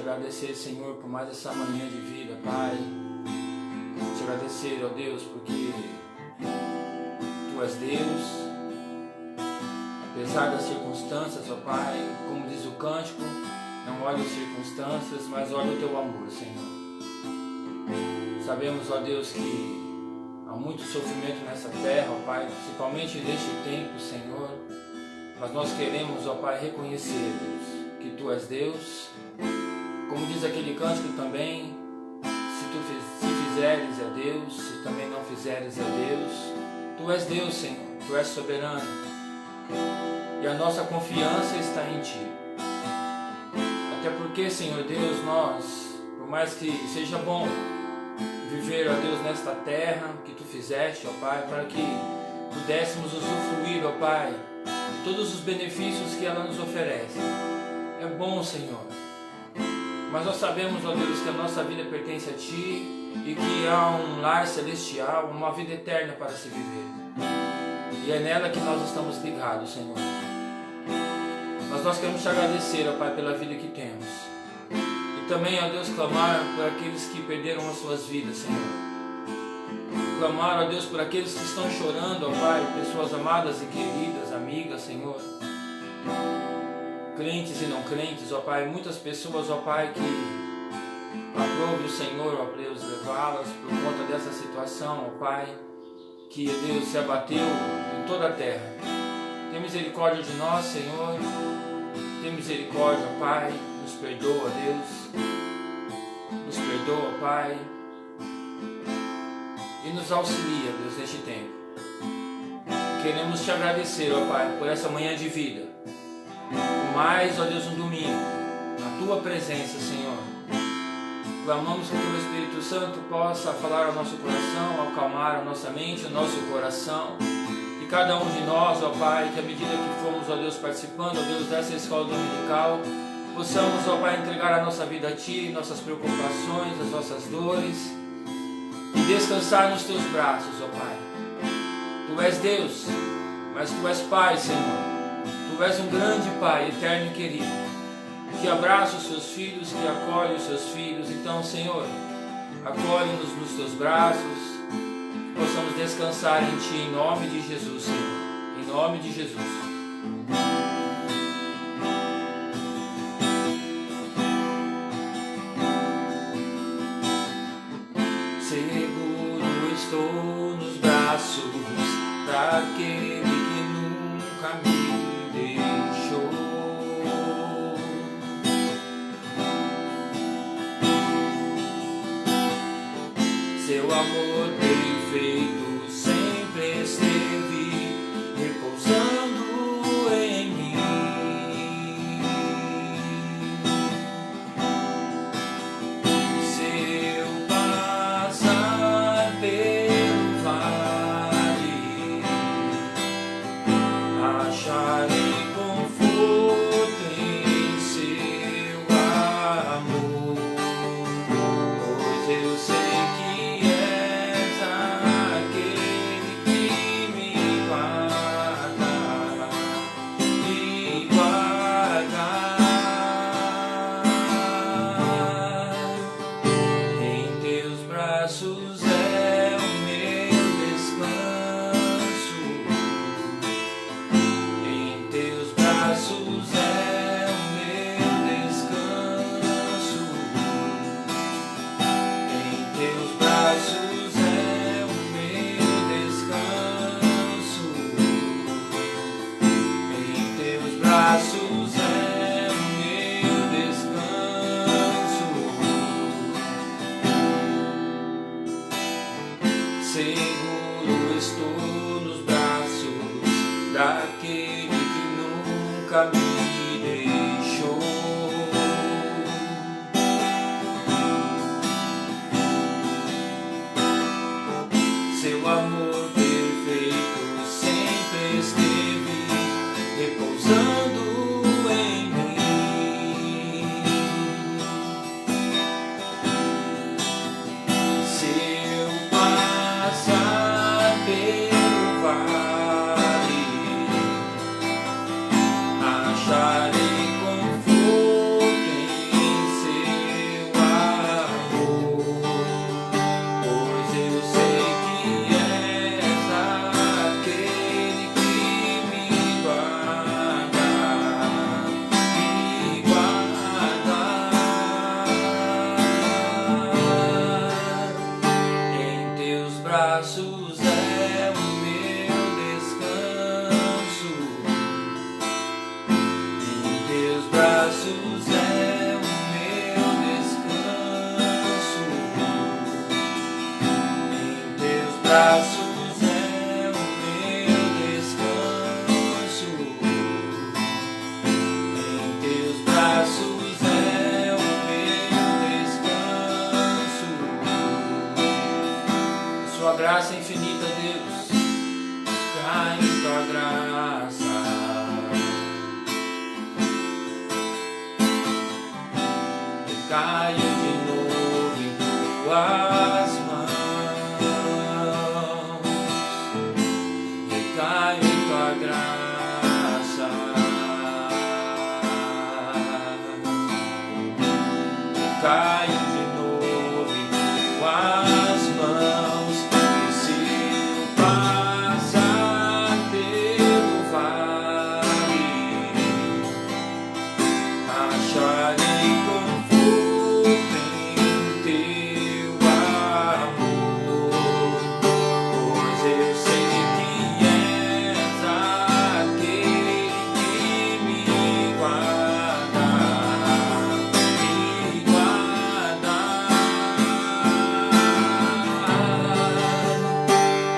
agradecer, Senhor, por mais essa manhã de vida, Pai. Te agradecer, ó Deus, porque Tu és Deus. Apesar das circunstâncias, ó Pai, como diz o cântico, não olha as circunstâncias, mas olha o Teu amor, Senhor. Sabemos, ó Deus, que há muito sofrimento nessa terra, ó Pai, principalmente neste tempo, Senhor. Mas nós queremos, ó Pai, reconhecer, Deus, que Tu és Deus. Como diz aquele cântico também, se fizeres é Deus, se também não fizeres é Deus. Tu és Deus, Senhor, Tu és soberano. E a nossa confiança está em Ti. Até porque, Senhor Deus, nós, por mais que seja bom viver, ó Deus, nesta terra que Tu fizeste, ó Pai, para que pudéssemos usufruir, ó Pai, de todos os benefícios que ela nos oferece. É bom, Senhor. Mas nós sabemos, ó Deus, que a nossa vida pertence a Ti e que há um lar celestial, uma vida eterna para se viver. E é nela que nós estamos ligados, Senhor. Mas nós queremos Te agradecer, ó Pai, pela vida que temos. E também, ó Deus, clamar por aqueles que perderam as suas vidas, Senhor. Clamar, ó Deus, por aqueles que estão chorando, ó Pai, pessoas amadas e queridas, amigas, Senhor. Crentes e não crentes, ó Pai, muitas pessoas, ó Pai, que aprove o Senhor, ó Deus, levá-las por conta dessa situação, ó Pai, que Deus se abateu em toda a terra. Tem misericórdia de nós, Senhor, tem misericórdia, ó Pai, nos perdoa, Deus, nos perdoa, Pai, e nos auxilia, Deus, neste tempo. Queremos Te agradecer, ó Pai, por essa manhã de vida. Mais, ó Deus, um domingo, na Tua presença, Senhor. Clamamos que o Teu Espírito Santo possa falar ao nosso coração, acalmar a nossa mente, o nosso coração. E cada um de nós, ó Pai, que à medida que formos, ó Deus, participando, ó Deus, dessa escola dominical, possamos, ó Pai, entregar a nossa vida a Ti, nossas preocupações, as nossas dores, e descansar nos Teus braços, ó Pai. Tu és Deus, mas Tu és Pai, Senhor. Tu és um grande Pai, eterno e querido, que abraça os Seus filhos, que acolhe os Seus filhos. Então, Senhor, acolhe-nos nos Teus braços, que possamos descansar em Ti, em nome de Jesus, Senhor, em nome de Jesus. Seguro estou nos braços daquele que nunca me deixou. Seu amor perfeito sempre esteve repousando em mim. Se eu passar pelo vale, acharei conforto em Seu amor, pois eu sei que és aquele que me guarda, me guarda. Em Teus braços é o meu descanso. Em Teus braços é o meu descanso. Em Teus braços é o meu descanso. Em Teus braços é o meu descanso. Seguro estou nos braços daquele que nunca me deixou. Seu amor perfeito sempre esteve repousando em mim. Se eu passar pelo vale, acharei conforto em braços é o meu descanso. Em teus braços é o meu descanso. Em teus braços é o meu descanso. Em teus braços é o meu descanso. Sua graça infinita, Deus, cai em tua graça. Eu caio de novo em tuas mãos. Eu caio em tua graça. Eu caio de novo em tuas mãos. E se eu passar pelo vale, acharei conforto em teu amor, pois eu sei que és aquele que me guarda, me guarda.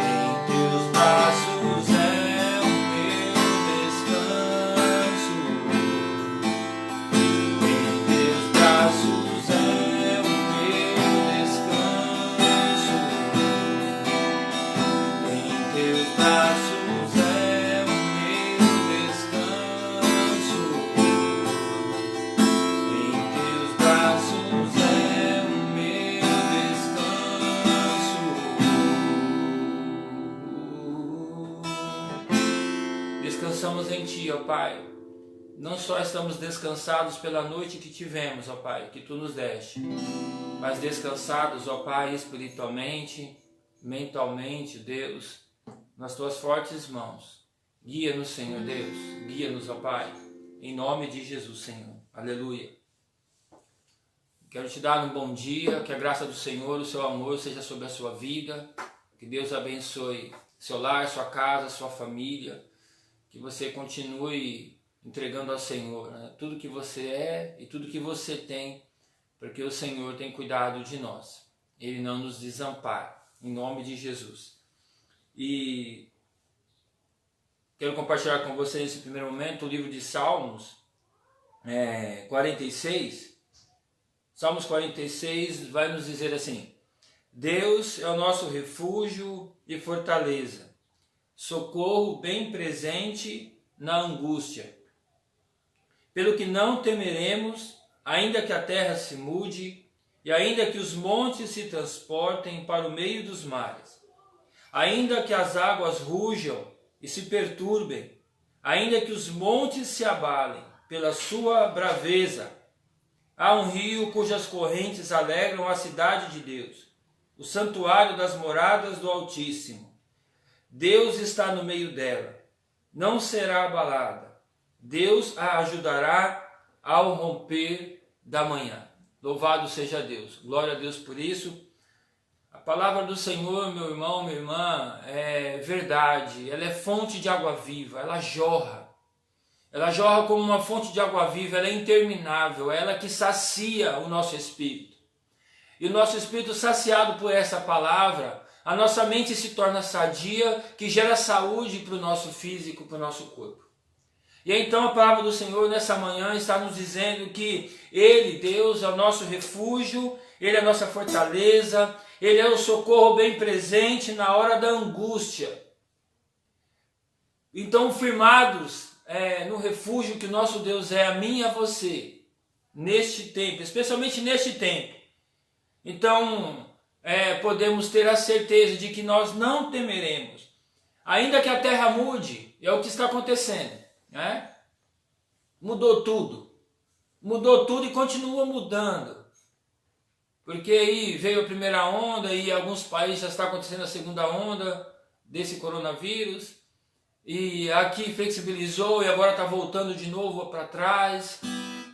Em teus braços é o meu descanso. Em teus braços é o meu descanso. Em teus braços é o meu descanso. Em teus braços é o meu descanso. Descansamos em Ti, ó Pai. Não só estamos descansados pela noite que tivemos, ó Pai, que Tu nos deste, mas descansados, ó Pai, espiritualmente, mentalmente, Deus, nas Tuas fortes mãos. Guia-nos, Senhor Deus, guia-nos, ó Pai, em nome de Jesus, Senhor. Aleluia. Quero te dar um bom dia, que a graça do Senhor, o seu amor seja sobre a sua vida, que Deus abençoe seu lar, sua casa, sua família, que você continue entregando ao Senhor, né, tudo que você é e tudo que você tem, porque o Senhor tem cuidado de nós. Ele não nos desampara, em nome de Jesus. E quero compartilhar com vocês nesse primeiro momento o livro de Salmos 46. Salmos 46 vai nos dizer assim: Deus é o nosso refúgio e fortaleza, socorro bem presente na angústia. Pelo que não temeremos, ainda que a terra se mude, e ainda que os montes se transportem para o meio dos mares, ainda que as águas rujam e se perturbem, ainda que os montes se abalem pela sua braveza. Há um rio cujas correntes alegram a cidade de Deus, o santuário das moradas do Altíssimo. Deus está no meio dela, não será abalada. Deus a ajudará ao romper da manhã. Louvado seja Deus. Glória a Deus por isso. A palavra do Senhor, meu irmão, minha irmã, é verdade. Ela é fonte de água viva, ela jorra. Ela jorra como uma fonte de água viva, ela é interminável, é ela que sacia o nosso espírito. E o nosso espírito saciado por essa palavra, a nossa mente se torna sadia, que gera saúde para o nosso físico, para o nosso corpo. E então a palavra do Senhor nessa manhã está nos dizendo que Ele, Deus, é o nosso refúgio, Ele é a nossa fortaleza, Ele é o socorro bem presente na hora da angústia. Então, firmados no refúgio que o nosso Deus é a mim e a você, neste tempo, especialmente neste tempo. Então, podemos ter a certeza de que nós não temeremos, ainda que a terra mude, é o que está acontecendo. Mudou tudo e continua mudando, porque aí veio a primeira onda e em alguns países já está acontecendo a segunda onda desse coronavírus, e aqui flexibilizou e agora está voltando de novo para trás,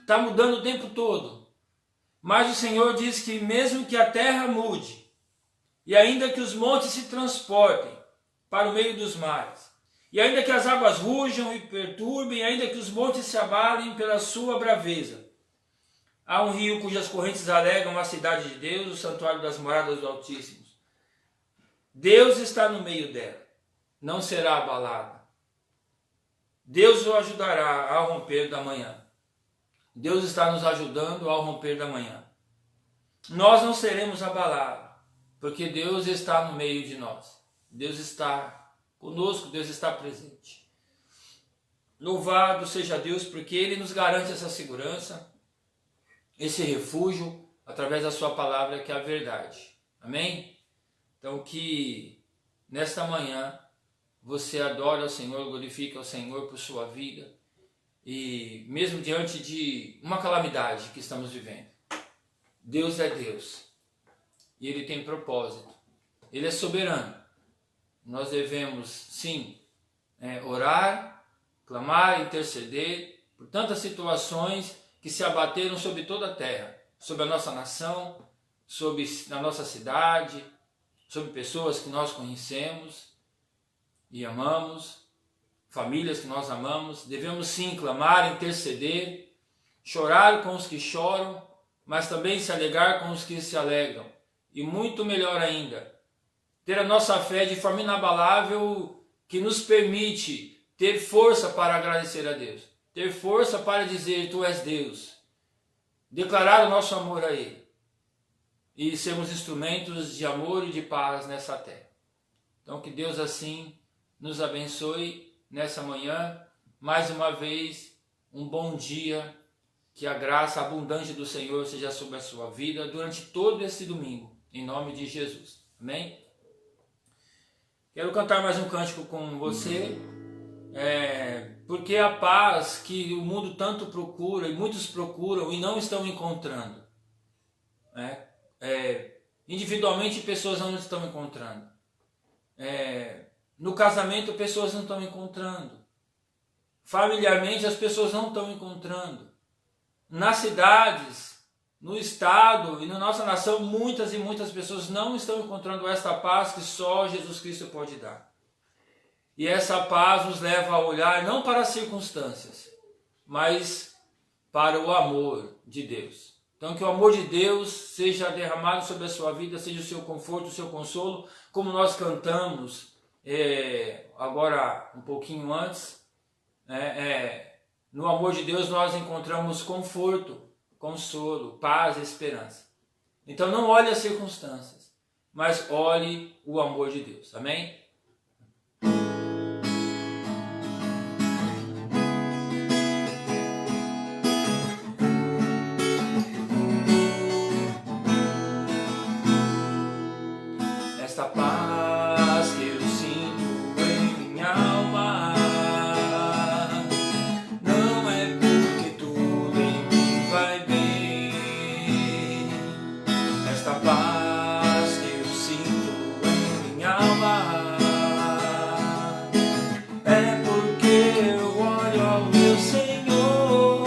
está mudando o tempo todo. Mas o Senhor diz que mesmo que a terra mude, e ainda que os montes se transportem para o meio dos mares, e ainda que as águas rujam e perturbem, e ainda que os montes se abalem pela sua braveza, há um rio cujas correntes alegam a cidade de Deus, o santuário das moradas do Altíssimo. Deus está no meio dela, não será abalada. Deus o ajudará ao romper da manhã. Deus está nos ajudando ao romper da manhã. Nós não seremos abalados, porque Deus está no meio de nós. Deus está conosco, Deus está presente. Louvado seja Deus, porque Ele nos garante essa segurança, esse refúgio, através da sua palavra, que é a verdade. Amém? Então que nesta manhã você adore ao Senhor, glorifique ao Senhor por sua vida, e mesmo diante de uma calamidade que estamos vivendo, Deus é Deus, e Ele tem propósito, Ele é soberano. Nós devemos sim orar, clamar, interceder por tantas situações que se abateram sobre toda a terra, sobre a nossa nação, sobre a nossa cidade, sobre pessoas que nós conhecemos e amamos, famílias que nós amamos. Devemos sim clamar, interceder, chorar com os que choram, mas também se alegrar com os que se alegram. E muito melhor ainda, ter a nossa fé de forma inabalável, que nos permite ter força para agradecer a Deus, ter força para dizer: Tu és Deus, declarar o nosso amor a Ele, e sermos instrumentos de amor e de paz nessa terra. Então que Deus assim nos abençoe nessa manhã. Mais uma vez, um bom dia, que a graça abundante do Senhor seja sobre a sua vida durante todo esse domingo, em nome de Jesus. Amém? Quero cantar mais um cântico com você, porque a paz que o mundo tanto procura, e muitos procuram e não estão encontrando, individualmente pessoas não estão encontrando, no casamento pessoas não estão encontrando, familiarmente as pessoas não estão encontrando, nas cidades, no estado e na nossa nação, muitas e muitas pessoas não estão encontrando esta paz que só Jesus Cristo pode dar. E essa paz nos leva a olhar não para as circunstâncias, mas para o amor de Deus. Então que o amor de Deus seja derramado sobre a sua vida, seja o seu conforto, o seu consolo, como nós cantamos agora um pouquinho antes. No amor de Deus nós encontramos conforto, consolo, paz e esperança. Então não olhe as circunstâncias, mas olhe o amor de Deus. Amém? Esta paz que eu sinto em minha alma não é porque tudo em mim vai bem. Esta paz que eu sinto em minha alma é porque eu olho ao meu Senhor.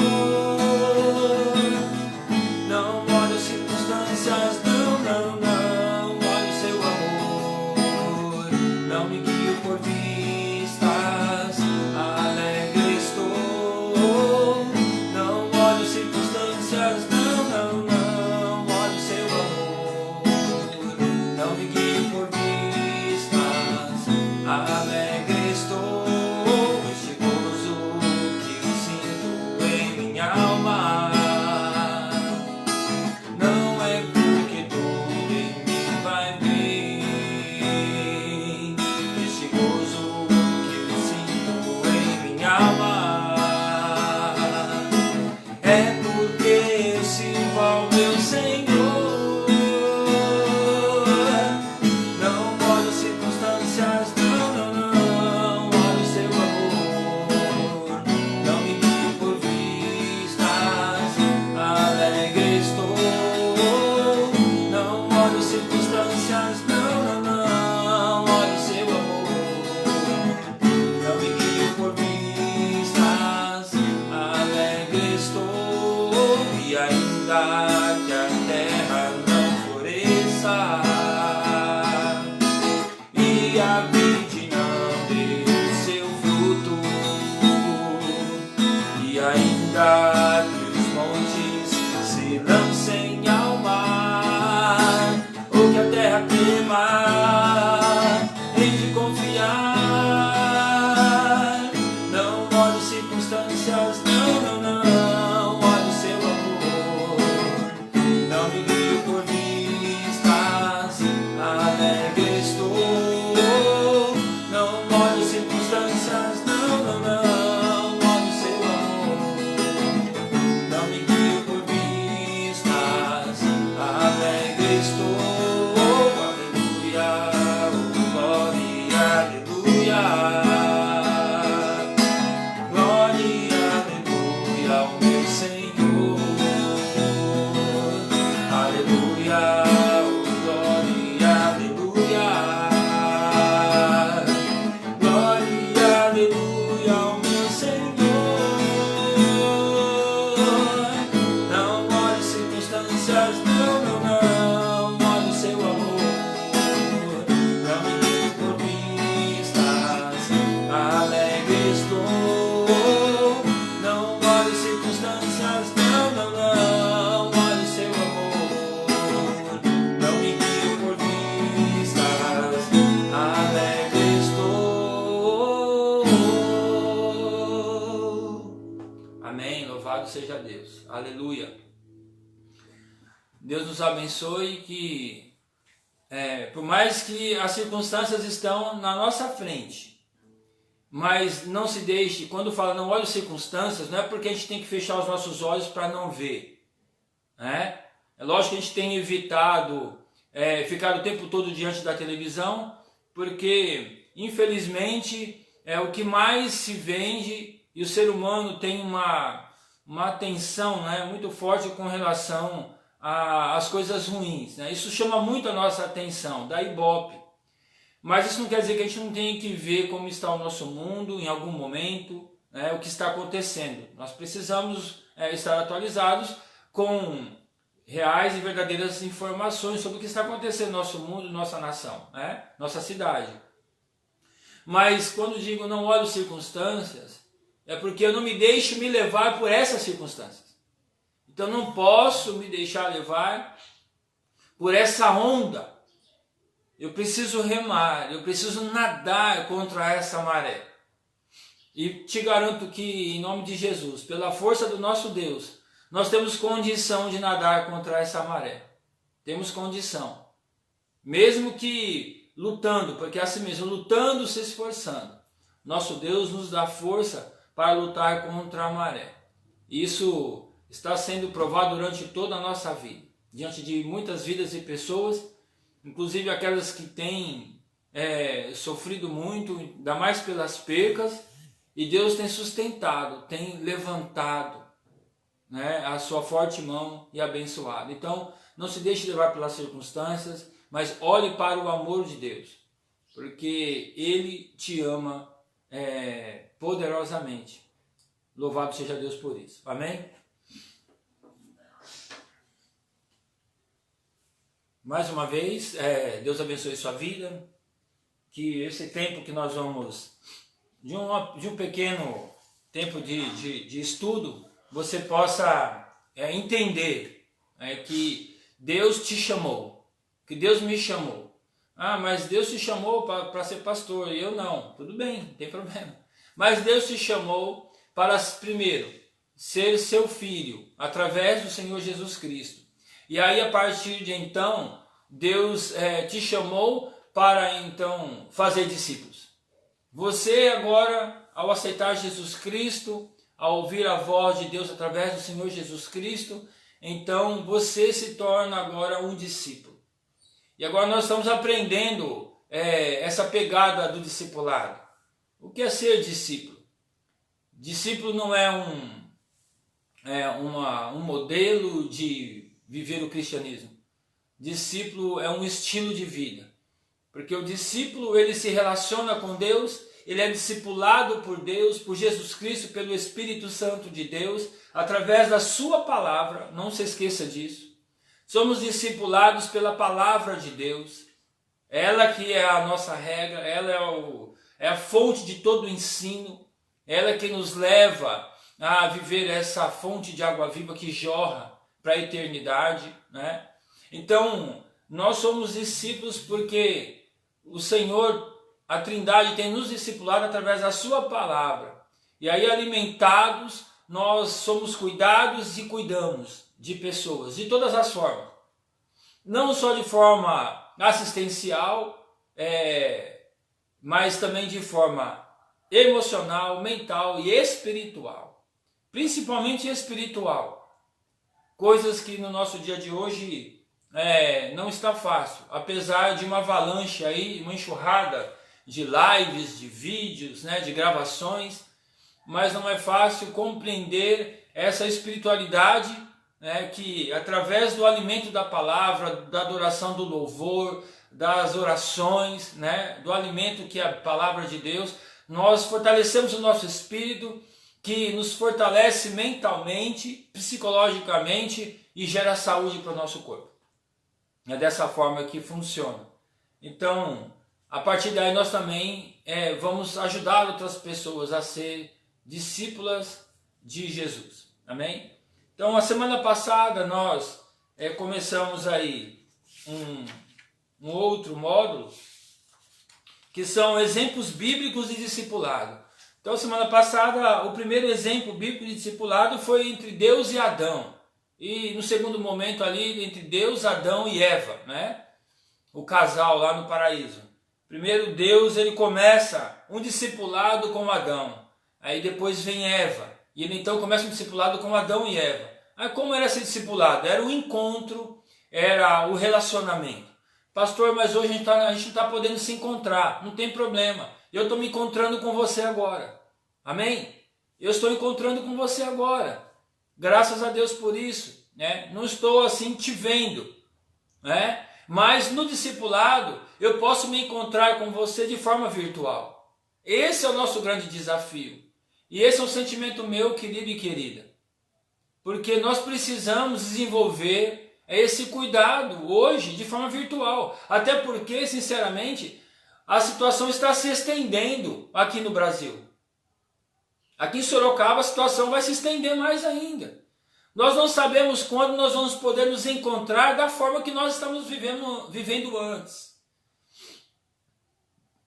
Não olho as circunstâncias, não. Não me guio por vistas, alegre estou. Não olho circunstâncias, não olho seu amor. Não me guio por vistas, alegre estou. Este gozo que eu sinto em minha alma não é porque tudo em mim vai bem. É porque eu sirvo ao meu Senhor. Não olho circunstâncias, não olho seu amor. Não me guio por vistas, alegre estou. Não olho circunstâncias, não olho seu amor. Não me guio por vistas, alegre estou. E ainda que a terra não floresça, seja Deus. Aleluia. Deus nos abençoe que, por mais que as circunstâncias estão na nossa frente, mas não se deixe, quando fala não olhe as circunstâncias, não é porque a gente tem que fechar os nossos olhos para não ver. Né? É lógico que a gente tem evitado ficar o tempo todo diante da televisão, porque infelizmente é o que mais se vende e o ser humano tem uma atenção, né, muito forte com relação às coisas ruins. Né? Isso chama muito a nossa atenção, da Ibope. Mas isso não quer dizer que a gente não tenha que ver como está o nosso mundo em algum momento, né, o que está acontecendo. Nós precisamos estar atualizados com reais e verdadeiras informações sobre o que está acontecendo no nosso mundo, nossa nação, né? Nossa cidade. Mas quando digo não olho circunstâncias, é porque eu não me deixo me levar por essas circunstâncias. Então não posso me deixar levar por essa onda. Eu preciso remar, eu preciso nadar contra essa maré. E te garanto que, em nome de Jesus, pela força do nosso Deus, nós temos condição de nadar contra essa maré. Temos condição. Mesmo que lutando, porque é assim mesmo, lutando, se esforçando. Nosso Deus nos dá força para lutar contra a maré. Isso está sendo provado durante toda a nossa vida. Diante de muitas vidas e pessoas, inclusive aquelas que têm sofrido muito, ainda mais pelas percas, e Deus tem sustentado, tem levantado, né, a sua forte mão e abençoado. Então, não se deixe levar pelas circunstâncias, mas olhe para o amor de Deus, porque Ele te ama poderosamente. Louvado seja Deus por isso. Amém? Mais uma vez, Deus abençoe sua vida, que esse tempo que nós vamos, de um pequeno tempo de estudo, você possa entender que Deus te chamou, que Deus me chamou. Ah, mas Deus te chamou para ser pastor, e eu não. Tudo bem, não tem problema. Mas Deus te chamou para, primeiro, ser seu filho, através do Senhor Jesus Cristo. E aí, a partir de então, Deus te chamou para, então, fazer discípulos. Você agora, ao aceitar Jesus Cristo, ao ouvir a voz de Deus através do Senhor Jesus Cristo, então você se torna agora um discípulo. E agora nós estamos aprendendo essa pegada do discipulado. O que é ser discípulo? Discípulo não é um modelo de viver o cristianismo. Discípulo é um estilo de vida. Porque o discípulo, ele se relaciona com Deus, ele é discipulado por Deus, por Jesus Cristo, pelo Espírito Santo de Deus, através da sua palavra, não se esqueça disso. Somos discipulados pela palavra de Deus, ela que é a nossa regra, ela é a fonte de todo o ensino, ela que nos leva a viver essa fonte de água viva que jorra para a eternidade, né? Então, nós somos discípulos porque o Senhor, a Trindade, tem nos discipulado através da sua palavra. E aí, alimentados, nós somos cuidados e cuidamos de pessoas, de todas as formas. Não só de forma assistencial, mas também de forma emocional, mental e espiritual. Principalmente espiritual. Coisas que no nosso dia de hoje não está fácil. Apesar de uma avalanche aí, uma enxurrada de lives, de vídeos, né, de gravações, mas não é fácil compreender essa espiritualidade, né, que através do alimento da palavra, da adoração, do louvor, das orações, né, do alimento que é a palavra de Deus, nós fortalecemos o nosso espírito, que nos fortalece mentalmente, psicologicamente e gera saúde para o nosso corpo. É dessa forma que funciona. Então, a partir daí nós também vamos ajudar outras pessoas a ser discípulas de Jesus. Amém? Então, a semana passada nós começamos aí um outro módulo, que são exemplos bíblicos de discipulado. Então, semana passada, o primeiro exemplo bíblico de discipulado foi entre Deus e Adão. E no segundo momento ali, entre Deus, Adão e Eva, né? O casal lá no paraíso. Primeiro Deus, ele começa um discipulado com Adão. Aí depois vem Eva. E ele então começa um discipulado com Adão e Eva. Aí como era esse discipulado? Era o encontro, era o relacionamento. Pastor, mas hoje a gente não está podendo se encontrar. Não tem problema. Eu estou me encontrando com você agora. Amém? Eu estou encontrando com você agora. Graças a Deus por isso. Né? Não estou assim te vendo. Né? Mas no discipulado eu posso me encontrar com você de forma virtual. Esse é o nosso grande desafio. E esse é um sentimento meu, querido e querida. Porque nós precisamos desenvolver esse cuidado hoje de forma virtual. Até porque, sinceramente, a situação está se estendendo aqui no Brasil. Aqui em Sorocaba a situação vai se estender mais ainda. Nós não sabemos quando nós vamos poder nos encontrar da forma que nós estamos vivendo antes.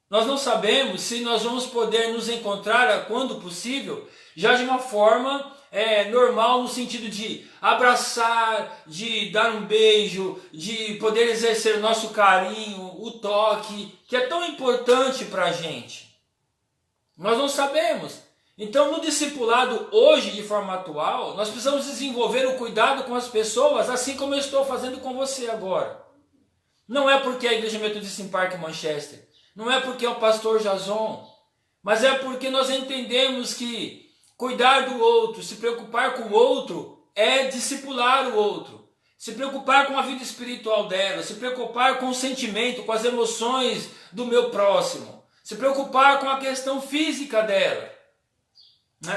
Nós não sabemos se nós vamos poder nos encontrar, quando possível, já de uma forma normal, no sentido de abraçar, de dar um beijo, de poder exercer o nosso carinho, o toque, que é tão importante para a gente. Nós não sabemos. Então, no discipulado hoje, de forma atual, nós precisamos desenvolver o cuidado com as pessoas, assim como eu estou fazendo com você agora. Não é porque a Igreja Metodista em Parque Manchester, não é porque é o pastor Jason, mas é porque nós entendemos que cuidar do outro, se preocupar com o outro, é discipular o outro. Se preocupar com a vida espiritual dela, se preocupar com o sentimento, com as emoções do meu próximo, se preocupar com a questão física dela.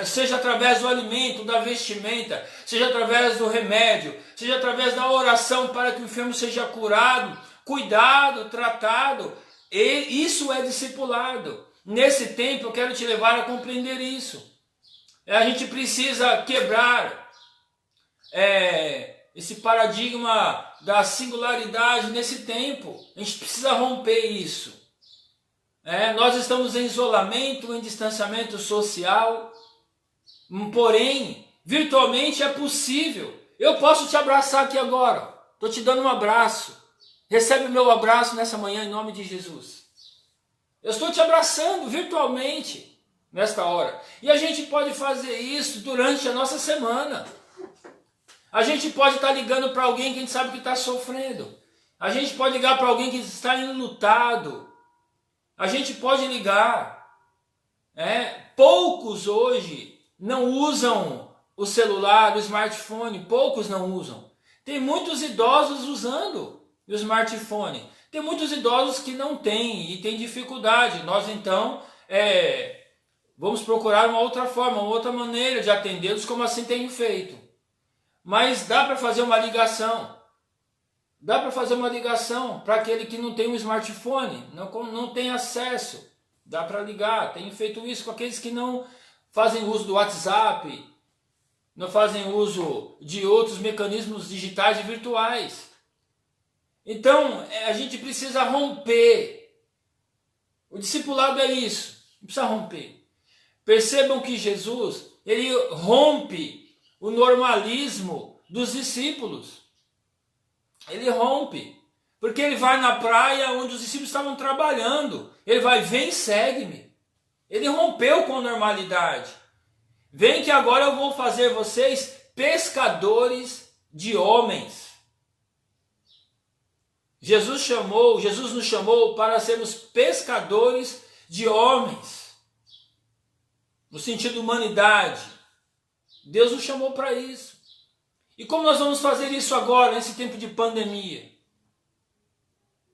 Seja através do alimento, da vestimenta, seja através do remédio, seja através da oração para que o enfermo seja curado, cuidado, tratado. E isso é discipulado. Nesse tempo eu quero te levar a compreender isso. A gente precisa quebrar esse paradigma da singularidade nesse tempo. A gente precisa romper isso. Nós estamos em isolamento, em distanciamento social. Porém, virtualmente é possível. Eu posso te abraçar aqui agora. Estou te dando um abraço. Recebe o meu abraço nessa manhã em nome de Jesus. Eu estou te abraçando virtualmente nesta hora. E a gente pode fazer isso durante a nossa semana. A gente pode estar ligando para alguém que a gente sabe que está sofrendo. A gente pode ligar para alguém que está enlutado. A gente pode ligar. Poucos hoje não usam o celular, o smartphone, poucos não usam. Tem muitos idosos usando o smartphone. Tem muitos idosos que não têm e têm dificuldade. Nós então vamos procurar uma outra forma, uma outra maneira de atendê-los, como assim tenho feito. Mas dá para fazer uma ligação. Dá para fazer uma ligação para aquele que não tem um smartphone, não tem acesso. Dá para ligar. Tenho feito isso com aqueles que não fazem uso do WhatsApp, não fazem uso de outros mecanismos digitais e virtuais. Então, a gente precisa romper. O discipulado é isso, precisa romper. Percebam que Jesus, ele rompe o normalismo dos discípulos. Ele rompe, porque ele vai na praia onde os discípulos estavam trabalhando. Ele vai, vem, segue-me. Ele rompeu com a normalidade. Vem que agora eu vou fazer vocês pescadores de homens. Jesus nos chamou para sermos pescadores de homens. No sentido humanidade. Deus nos chamou para isso. E como nós vamos fazer isso agora, nesse tempo de pandemia?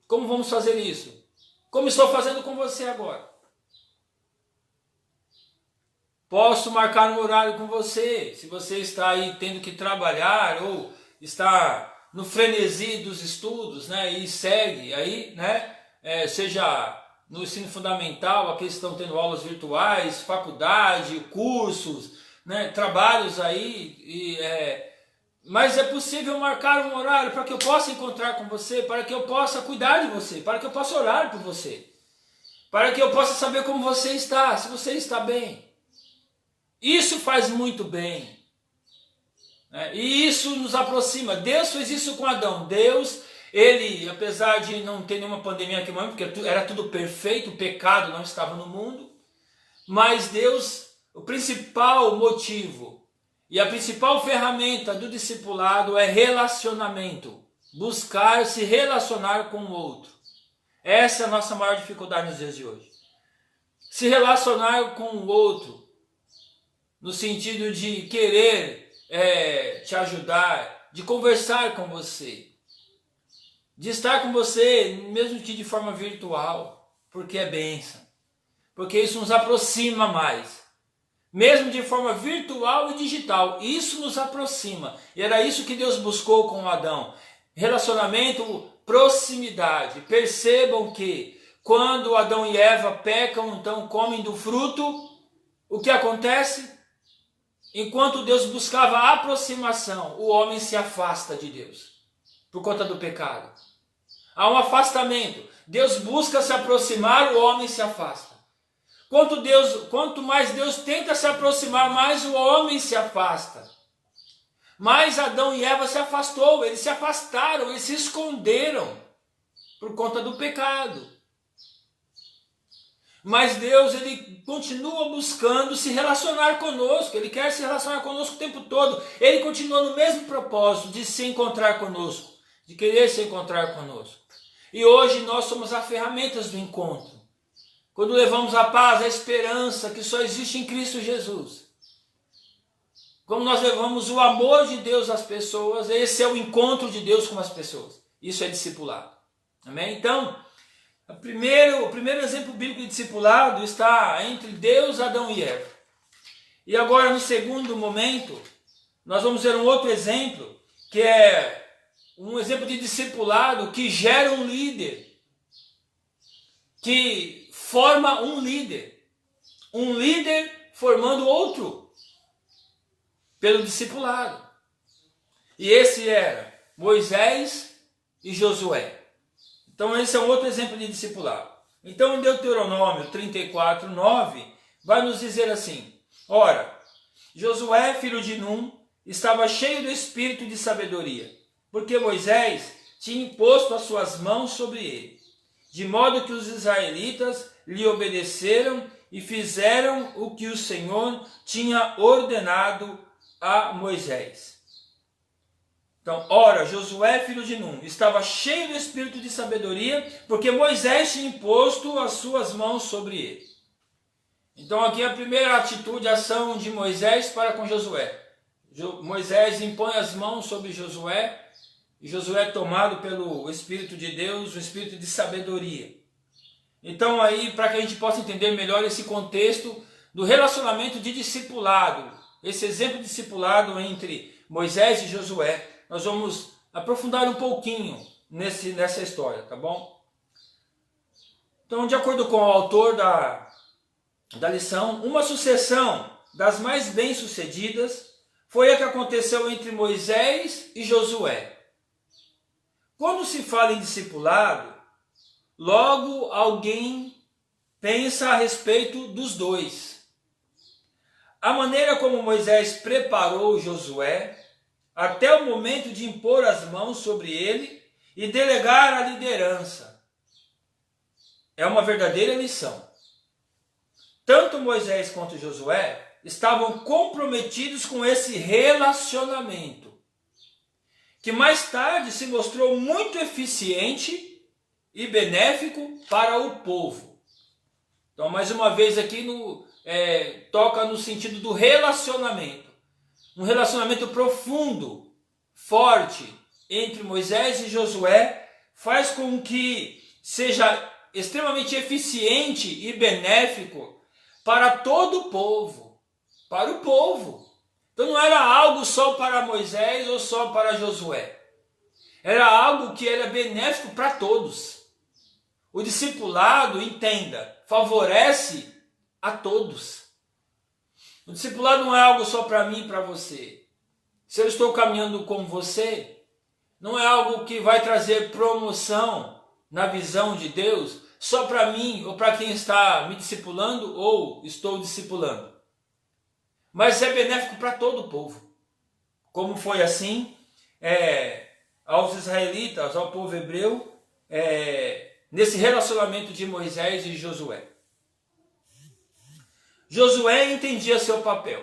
Como vamos fazer isso? Como estou fazendo com você agora? Posso marcar um horário com você, se você está aí tendo que trabalhar ou está no frenesi dos estudos, e segue aí, seja no ensino fundamental, aqueles que estão tendo aulas virtuais, faculdade, cursos, trabalhos aí, mas é possível marcar um horário para que eu possa encontrar com você, para que eu possa cuidar de você, para que eu possa orar por você, para que eu possa saber como você está, se você está bem. Isso faz muito bem. E isso nos aproxima. Deus fez isso com Adão. Deus, ele, apesar de não ter nenhuma pandemia naquele momento, porque era tudo perfeito, o pecado não estava no mundo, mas Deus, o principal motivo e a principal ferramenta do discipulado é relacionamento. Buscar se relacionar com o outro. Essa é a nossa maior dificuldade nos dias de hoje. Se relacionar com o outro, no sentido de querer te ajudar, de conversar com você, de estar com você, mesmo que de forma virtual, porque é bênção, porque isso nos aproxima mais, mesmo de forma virtual e digital, isso nos aproxima, e era isso que Deus buscou com Adão, relacionamento, proximidade. Percebam que quando Adão e Eva pecam, então comem do fruto, o que acontece? Enquanto Deus buscava a aproximação, o homem se afasta de Deus, por conta do pecado. Há um afastamento. Deus busca se aproximar, o homem se afasta. Quanto mais Deus tenta se aproximar, mais o homem se afasta. Mais Adão e Eva se afastou, eles se afastaram, eles se esconderam, por conta do pecado. Mas Deus, ele continua buscando se relacionar conosco, ele quer se relacionar conosco o tempo todo. Ele continua no mesmo propósito de se encontrar conosco, de querer se encontrar conosco. E hoje nós somos as ferramentas do encontro. Quando levamos a paz, a esperança que só existe em Cristo Jesus. Como nós levamos o amor de Deus às pessoas, esse é o encontro de Deus com as pessoas. Isso é discipulado. Amém? Então, o primeiro exemplo bíblico de discipulado está entre Deus, Adão e Eva. E agora, no segundo momento, nós vamos ver um outro exemplo, que é um exemplo de discipulado que gera um líder, que forma um líder formando outro, pelo discipulado. E esse era Moisés e Josué. Então esse é um outro exemplo de discipulado. Então em Deuteronômio 34, 9, vai nos dizer assim: ora, Josué, filho de Num, estava cheio do espírito de sabedoria, porque Moisés tinha imposto as suas mãos sobre ele, de modo que os israelitas lhe obedeceram e fizeram o que o Senhor tinha ordenado a Moisés. Então, ora, Josué, filho de Num, estava cheio do espírito de sabedoria, porque Moisés tinha imposto as suas mãos sobre ele. Então aqui a primeira atitude, a ação de Moisés para com Josué. Moisés impõe as mãos sobre Josué, e Josué é tomado pelo Espírito de Deus, o Espírito de sabedoria. Então aí, para que a gente possa entender melhor esse contexto do relacionamento de discipulado, esse exemplo de discipulado entre Moisés e Josué, nós vamos aprofundar um pouquinho nessa história, tá bom? Então, de acordo com o autor da lição, uma sucessão das mais bem-sucedidas foi a que aconteceu entre Moisés e Josué. Quando se fala em discipulado, logo alguém pensa a respeito dos dois. A maneira como Moisés preparou Josué até o momento de impor as mãos sobre ele e delegar a liderança é uma verdadeira lição. Tanto Moisés quanto Josué estavam comprometidos com esse relacionamento, que mais tarde se mostrou muito eficiente e benéfico para o povo. Então, mais uma vez aqui toca no sentido do relacionamento. Um relacionamento profundo, forte, entre Moisés e Josué, faz com que seja extremamente eficiente e benéfico para todo o povo. Para o povo. Então não era algo só para Moisés ou só para Josué. Era algo que era benéfico para todos. O discipulado, entenda, favorece a todos. O discipulado não é algo só para mim e para você. Se eu estou caminhando com você, não é algo que vai trazer promoção na visão de Deus só para mim ou para quem está me discipulando ou estou discipulando. mas é benéfico para todo o povo. Como foi assim aos israelitas, ao povo hebreu, nesse relacionamento de Moisés e Josué. Josué entendia seu papel.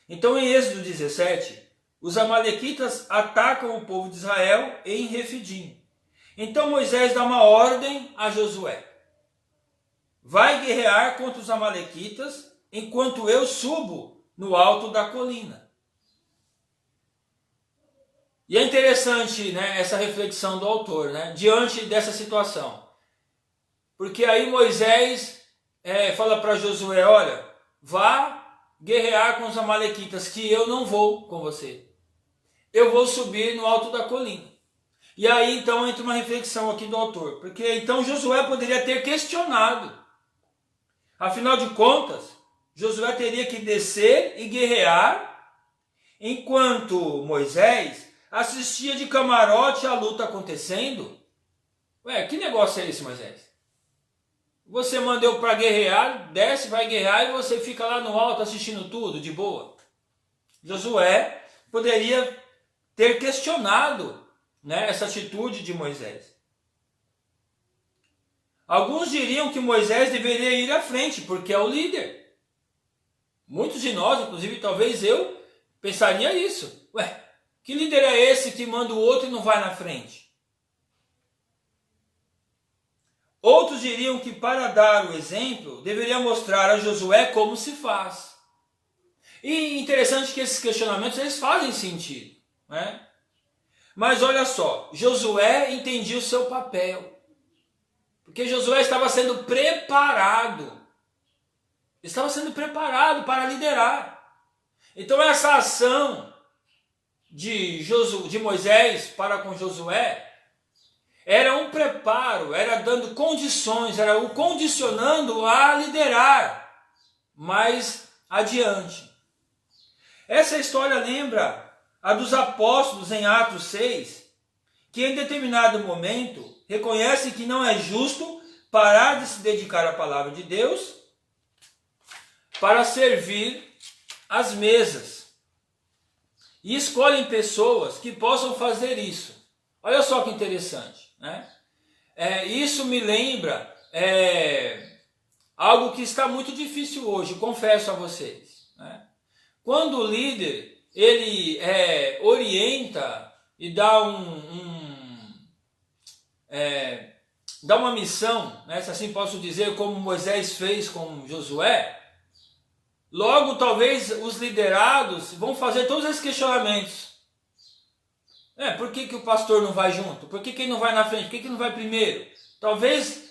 Então, em Êxodo 17, os amalequitas atacam o povo de Israel em Refidim. Então Moisés dá uma ordem a Josué: vai guerrear contra os amalequitas enquanto eu subo no alto da colina. E é interessante, né, essa reflexão do autor, né, diante dessa situação. Porque aí Moisés fala para Josué: olha, vá guerrear com os amalequitas, que eu não vou com você. Eu vou subir no alto da colina. E aí então entra uma reflexão aqui do autor, porque então Josué poderia ter questionado. Afinal de contas, Josué teria que descer e guerrear, enquanto Moisés assistia de camarote a luta acontecendo. Ué, que negócio é esse, Moisés? Você manda eu para guerrear, desce, vai guerrear e você fica lá no alto assistindo tudo, de boa. Josué poderia ter questionado, né, essa atitude de Moisés. Alguns diriam que Moisés deveria ir à frente, porque é o líder. Muitos de nós, inclusive talvez eu, pensaria isso. Ué, que líder é esse que manda o outro e não vai na frente? Outros diriam que para dar o exemplo, deveria mostrar a Josué como se faz. E interessante que esses questionamentos eles fazem sentido, né? Mas olha só, Josué entendia o seu papel. Porque Josué estava sendo preparado. Estava sendo preparado para liderar. Então essa ação de Moisés para com Josué era um preparo, era dando condições, era o condicionando a liderar mais adiante. Essa história lembra a dos apóstolos em Atos 6, que em determinado momento reconhecem que não é justo parar de se dedicar à palavra de Deus para servir às mesas. E escolhem pessoas que possam fazer isso. Olha só que interessante, né? Isso me lembra algo que está muito difícil hoje, confesso a vocês, né? Quando o líder ele orienta e dá dá uma missão, né, se assim posso dizer, como Moisés fez com Josué, logo talvez os liderados vão fazer todos esses questionamentos. Por que o pastor não vai junto? Por que ele não vai na frente? Por que ele não vai primeiro? Talvez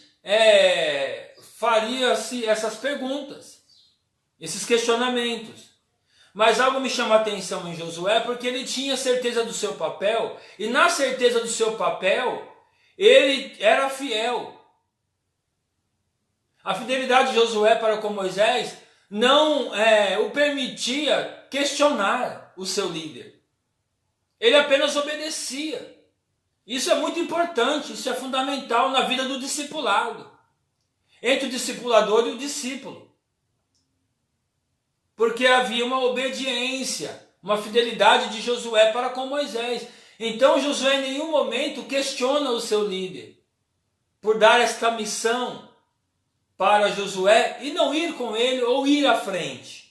faria-se essas perguntas, esses questionamentos. Mas algo me chama a atenção em Josué, porque ele tinha certeza do seu papel, e na certeza do seu papel, ele era fiel. A fidelidade de Josué para com Moisés não o permitia questionar o seu líder. Ele apenas obedecia. Isso é muito importante, isso é fundamental na vida do discipulado. Entre o discipulador e o discípulo. Porque havia uma obediência, uma fidelidade de Josué para com Moisés. Então Josué em nenhum momento questiona o seu líder por dar esta missão para Josué e não ir com ele ou ir à frente.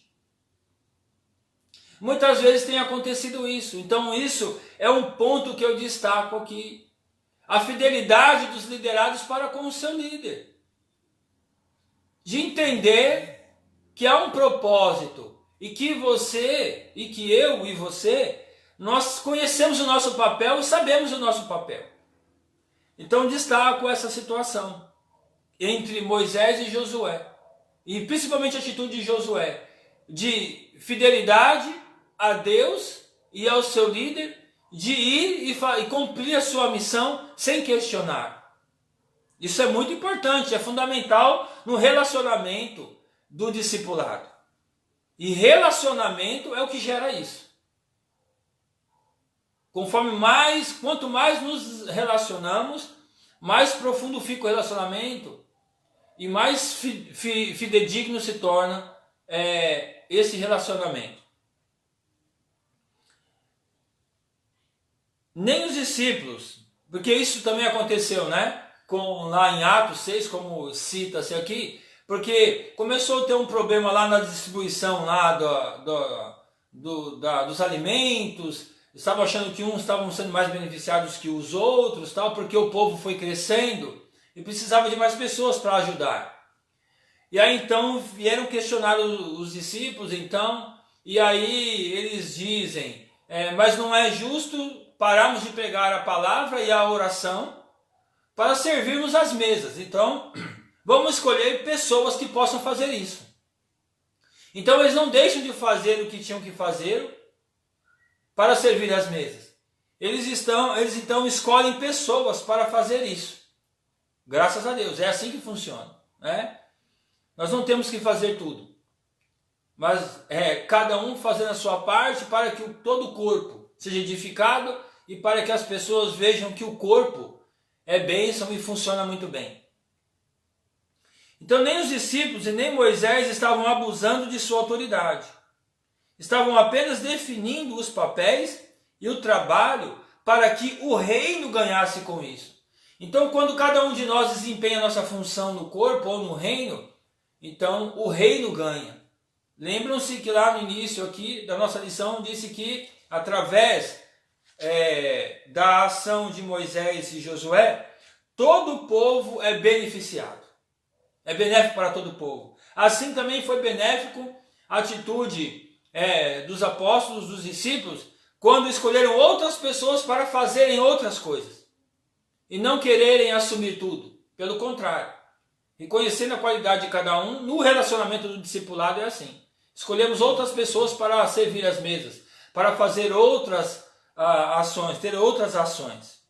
Muitas vezes tem acontecido isso. Então isso é um ponto que eu destaco aqui. A fidelidade dos liderados para com o seu líder. De entender que há um propósito e que você, e que eu e você, nós conhecemos o nosso papel e sabemos o nosso papel. Então destaco essa situação entre Moisés e Josué, e principalmente a atitude de Josué, de fidelidade a Deus e ao seu líder, de ir e cumprir a sua missão sem questionar. Isso é muito importante, é fundamental no relacionamento do discipulado. E relacionamento é o que gera isso. Quanto mais nos relacionamos, mais profundo fica o relacionamento e mais fidedigno se torna esse relacionamento. Nem os discípulos, porque isso também aconteceu, né? Lá em Atos 6, como cita-se aqui, porque começou a ter um problema lá na distribuição lá dos alimentos, estavam achando que uns estavam sendo mais beneficiados que os outros, tal, porque o povo foi crescendo e precisava de mais pessoas para ajudar. E aí então vieram questionar os discípulos, então, e aí eles dizem, mas não é justo pararmos de pregar a palavra e a oração para servirmos as mesas. Então, vamos escolher pessoas que possam fazer isso. Então eles não deixam de fazer o que tinham que fazer para servir as mesas. Eles então escolhem pessoas para fazer isso. Graças a Deus, é assim que funciona, né? Nós não temos que fazer tudo, mas cada um fazendo a sua parte para que todo o corpo seja edificado e para que as pessoas vejam que o corpo é bênção e funciona muito bem. Então nem os discípulos e nem Moisés estavam abusando de sua autoridade. Estavam apenas definindo os papéis e o trabalho para que o reino ganhasse com isso. Então quando cada um de nós desempenha a nossa função no corpo ou no reino, então o reino ganha. Lembram-se que lá no início aqui da nossa lição disse que através da ação de Moisés e Josué, todo o povo é beneficiado. É benéfico para todo o povo. Assim também foi benéfico a atitude dos apóstolos, dos discípulos, quando escolheram outras pessoas para fazerem outras coisas. E não quererem assumir tudo. Pelo contrário. Reconhecendo a qualidade de cada um, no relacionamento do discipulado é assim. Escolhemos outras pessoas para servir as mesas, para fazer outras ações, ter outras ações.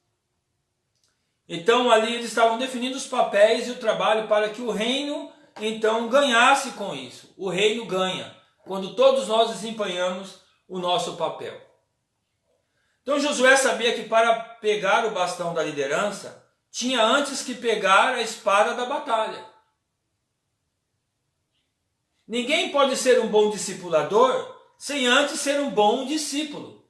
Então ali eles estavam definindo os papéis e o trabalho para que o reino então ganhasse com isso. O reino ganha quando todos nós desempenhamos o nosso papel. Então Josué sabia que para pegar o bastão da liderança, tinha antes que pegar a espada da batalha. Ninguém pode ser um bom discipulador sem antes ser um bom discípulo.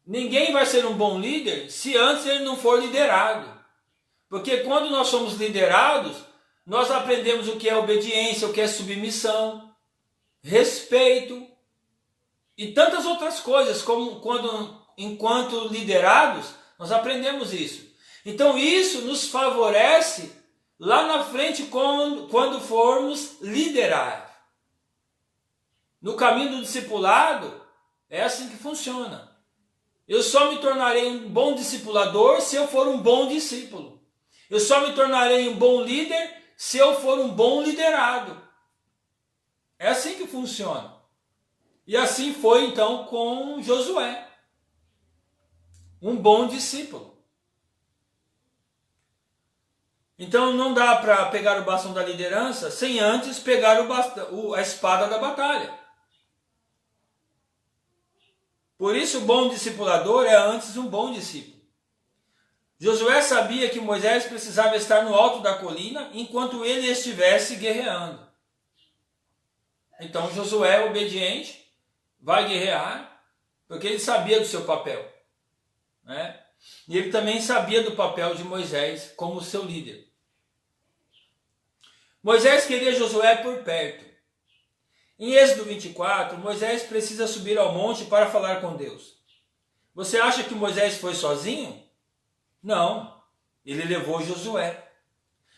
Ninguém vai ser um bom líder se antes ele não for liderado. Porque quando nós somos liderados, nós aprendemos o que é obediência, o que é submissão, respeito e tantas outras coisas, como enquanto liderados, nós aprendemos isso. Então isso nos favorece lá na frente quando formos liderar. No caminho do discipulado, é assim que funciona. Eu só me tornarei um bom discipulador se eu for um bom discípulo. Eu só me tornarei um bom líder se eu for um bom liderado. É assim que funciona. E assim foi então com Josué. Um bom discípulo. Então não dá para pegar o bastão da liderança sem antes pegar a espada da batalha. Por isso o bom discipulador é antes um bom discípulo. Josué sabia que Moisés precisava estar no alto da colina enquanto ele estivesse guerreando. Então Josué, obediente, vai guerrear porque ele sabia do seu papel, né? E ele também sabia do papel de Moisés como seu líder. Moisés queria Josué por perto. Em Êxodo 24, Moisés precisa subir ao monte para falar com Deus. Você acha que Moisés foi sozinho? Não, ele levou Josué.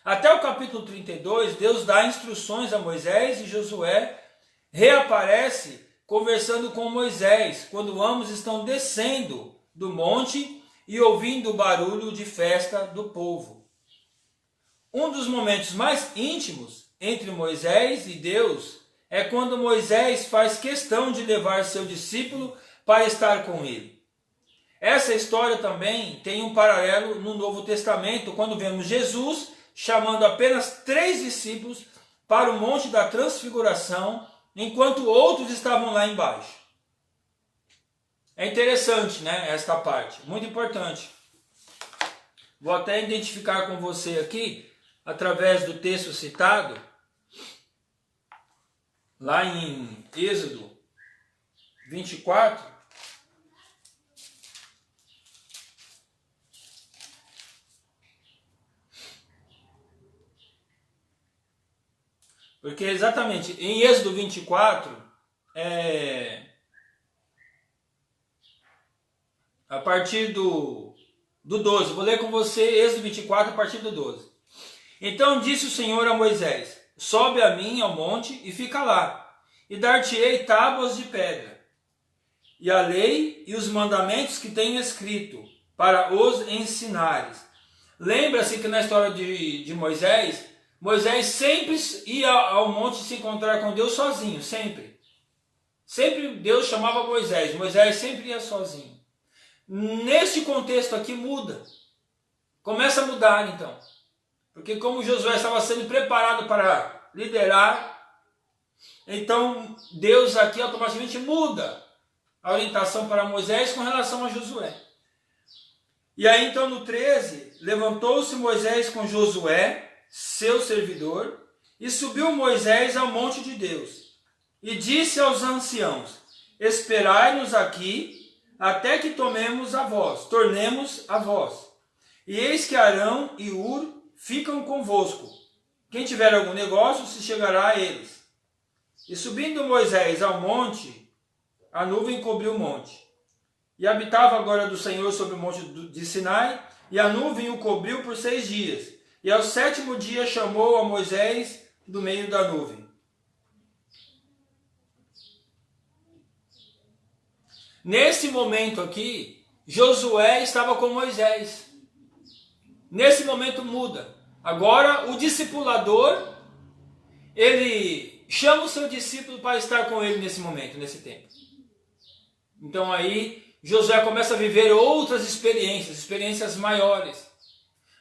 Até o capítulo 32, Deus dá instruções a Moisés e Josué reaparece conversando com Moisés, quando ambos estão descendo do monte e ouvindo o barulho de festa do povo. Um dos momentos mais íntimos entre Moisés e Deus é quando Moisés faz questão de levar seu discípulo para estar com ele. Essa história também tem um paralelo no Novo Testamento, quando vemos Jesus chamando apenas 3 discípulos para o Monte da Transfiguração, enquanto outros estavam lá embaixo. É interessante, né, esta parte, muito importante. Vou até identificar com você aqui, através do texto citado, lá em Êxodo 24, porque exatamente em Êxodo 24, a partir do 12, vou ler com você Êxodo 24 a partir do 12. Então disse o Senhor a Moisés: sobe a mim ao monte e fica lá, e dar-te-ei tábuas de pedra, e a lei e os mandamentos que tenho escrito, para os ensinares. Lembra-se que na história de Moisés, Moisés sempre ia ao monte se encontrar com Deus sozinho, sempre. Sempre Deus chamava Moisés, Moisés sempre ia sozinho. Neste contexto aqui muda. Começa a mudar então. Porque como Josué estava sendo preparado para liderar, então Deus aqui automaticamente muda a orientação para Moisés com relação a Josué. E aí então no 13, levantou-se Moisés com Josué, seu servidor, e subiu Moisés ao monte de Deus, e disse aos anciãos: esperai-nos aqui, até que tornemos a vós. E eis que Arão e Hur ficam convosco. Quem tiver algum negócio se chegará a eles. E subindo Moisés ao monte, a nuvem cobriu o monte. E habitava agora do Senhor sobre o monte de Sinai, e a nuvem o cobriu por 6 dias. E ao 7º dia chamou a Moisés do meio da nuvem. Nesse momento aqui, Josué estava com Moisés. Nesse momento muda. Agora o discipulador, ele chama o seu discípulo para estar com ele nesse momento, nesse tempo. Então aí Josué começa a viver outras experiências maiores.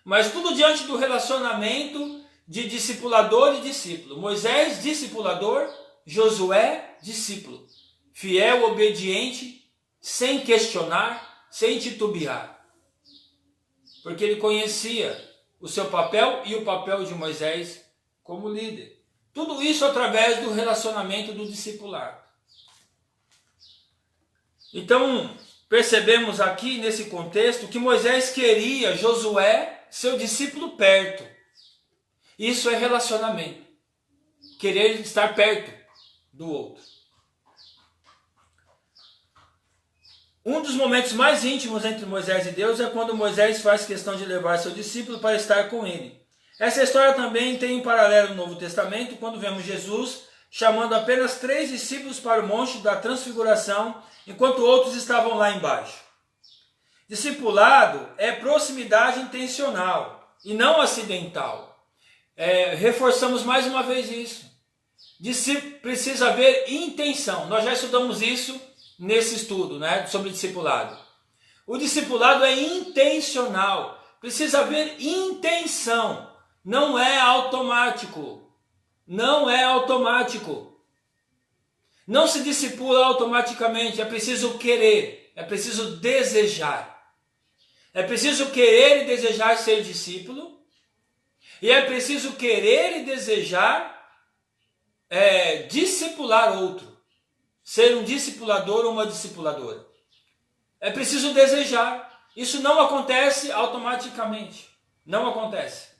Mas tudo diante do relacionamento de discipulador e discípulo. Moisés, discipulador; Josué, discípulo. Fiel, obediente, sem questionar, sem titubear. Porque ele conhecia o seu papel e o papel de Moisés como líder. Tudo isso através do relacionamento do discipulado. Então, percebemos aqui nesse contexto que Moisés queria Josué, seu discípulo, perto. Isso é relacionamento. Querer estar perto do outro. Um dos momentos mais íntimos entre Moisés e Deus é quando Moisés faz questão de levar seu discípulo para estar com ele. Essa história também tem em paralelo no Novo Testamento, quando vemos Jesus chamando apenas 3 discípulos para o monte da transfiguração, enquanto outros estavam lá embaixo. Discipulado é proximidade intencional e não acidental. Reforçamos mais uma vez isso. Precisa haver intenção. Nós já estudamos isso nesse estudo, né, sobre discipulado. O discipulado é intencional. Precisa haver intenção. Não é automático. Não é automático. Não se discipula automaticamente. É preciso querer. É preciso desejar. É preciso querer e desejar ser discípulo. E é preciso querer e desejar discipular outro. Ser um discipulador ou uma discipuladora. É preciso desejar. Isso não acontece automaticamente. Não acontece.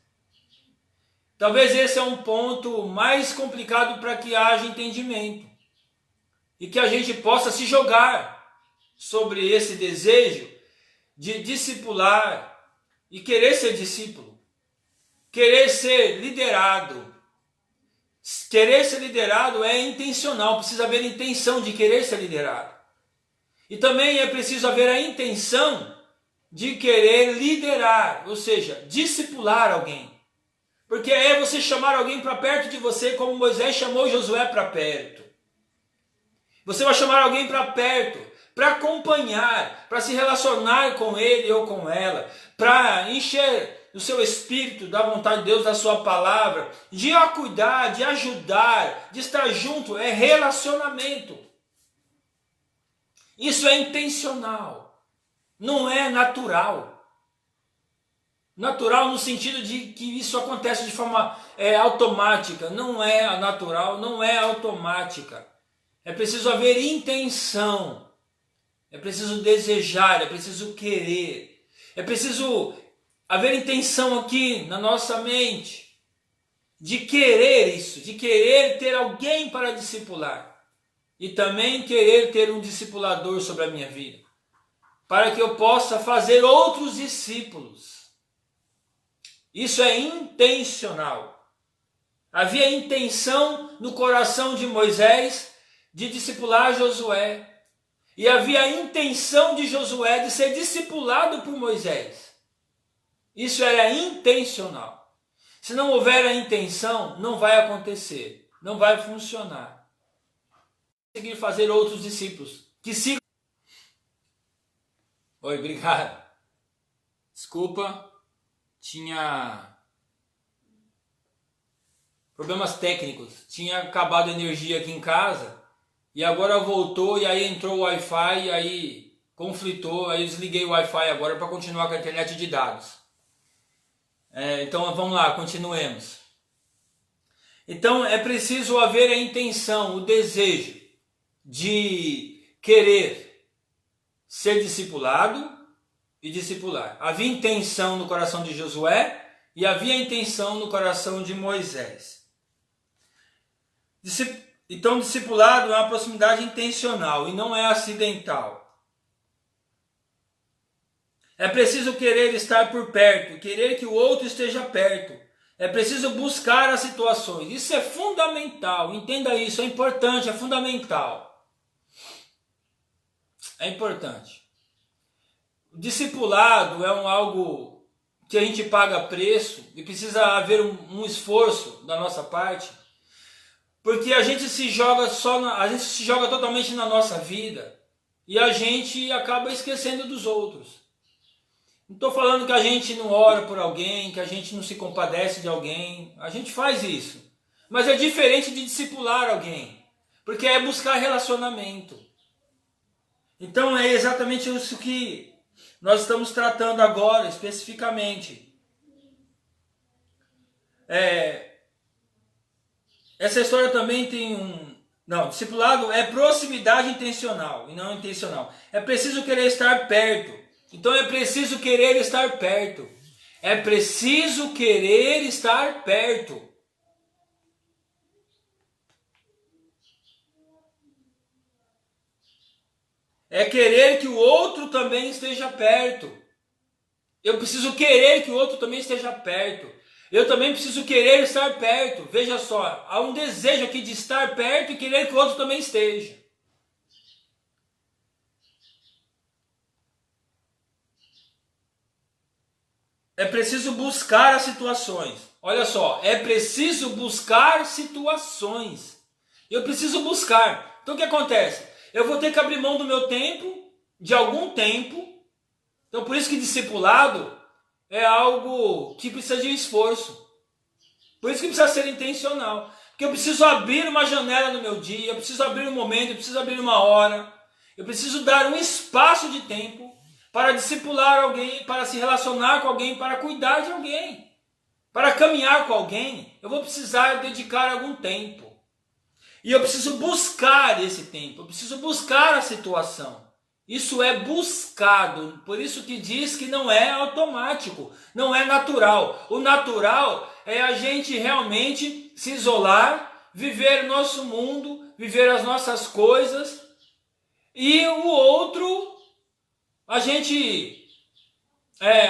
Talvez esse é um ponto mais complicado para que haja entendimento. E que a gente possa se jogar sobre esse desejo de discipular e querer ser discípulo. Querer ser liderado. Querer ser liderado é intencional, precisa haver intenção de querer ser liderado. E também é preciso haver a intenção de querer liderar, ou seja, discipular alguém. Porque é você chamar alguém para perto de você, como Moisés chamou Josué para perto. Você vai chamar alguém para perto, para acompanhar, para se relacionar com ele ou com ela, para encher o seu espírito da vontade de Deus, da sua palavra, de cuidar, de ajudar, de estar junto. É relacionamento. Isso é intencional, não é natural. Natural no sentido de que isso acontece de forma automática. Não é natural, não é automática. É preciso haver intenção. É preciso desejar, é preciso querer. É preciso haver intenção aqui na nossa mente de querer isso, de querer ter alguém para discipular. E também querer ter um discipulador sobre a minha vida, para que eu possa fazer outros discípulos. Isso é intencional. Havia intenção no coração de Moisés de discipular Josué. E havia intenção de Josué de ser discipulado por Moisés. Isso era intencional. Se não houver a intenção, não vai acontecer, não vai funcionar. Conseguir fazer outros discípulos que sigam. Oi, obrigado. Desculpa. Tinha problemas técnicos, tinha acabado a energia aqui em casa e agora voltou e aí entrou o Wi-Fi e aí conflitou, aí eu desliguei o Wi-Fi agora para continuar com a internet de dados. Então vamos lá, continuemos. Então é preciso haver a intenção, o desejo de querer ser discipulado e discipular. Havia intenção no coração de Josué e havia intenção no coração de Moisés. Então, discipulado é uma proximidade intencional e não é acidental. É preciso querer estar por perto, querer que o outro esteja perto. É preciso buscar as situações. Isso é fundamental, entenda isso, é importante, é fundamental. É importante. O discipulado é algo que a gente paga preço e precisa haver um esforço da nossa parte, porque a gente se joga totalmente na nossa vida e a gente acaba esquecendo dos outros. Não estou falando que a gente não ora por alguém, que a gente não se compadece de alguém, a gente faz isso, mas é diferente de discipular alguém, porque é buscar relacionamento. Então é exatamente isso que nós estamos tratando agora, especificamente. Essa história também tem discipulado é proximidade intencional e não intencional. É preciso querer estar perto. Então é preciso querer estar perto. É preciso querer estar perto. É querer que o outro também esteja perto. Eu preciso querer que o outro também esteja perto. Eu também preciso querer estar perto. Veja só, há um desejo aqui de estar perto e querer que o outro também esteja. É preciso buscar as situações. Olha só, é preciso buscar situações. Eu preciso buscar. Então o que acontece? Eu vou ter que abrir mão do meu tempo, de algum tempo. Então por isso que discipulado é algo que precisa de esforço. Por isso que precisa ser intencional. Porque eu preciso abrir uma janela no meu dia, eu preciso abrir um momento, eu preciso abrir uma hora. Eu preciso dar um espaço de tempo para discipular alguém, para se relacionar com alguém, para cuidar de alguém. Para caminhar com alguém, eu vou precisar dedicar algum tempo. E eu preciso buscar esse tempo, eu preciso buscar a situação. Isso é buscado, por isso que diz que não é automático, não é natural. O natural é a gente realmente se isolar, viver o nosso mundo, viver as nossas coisas, e o outro, a gente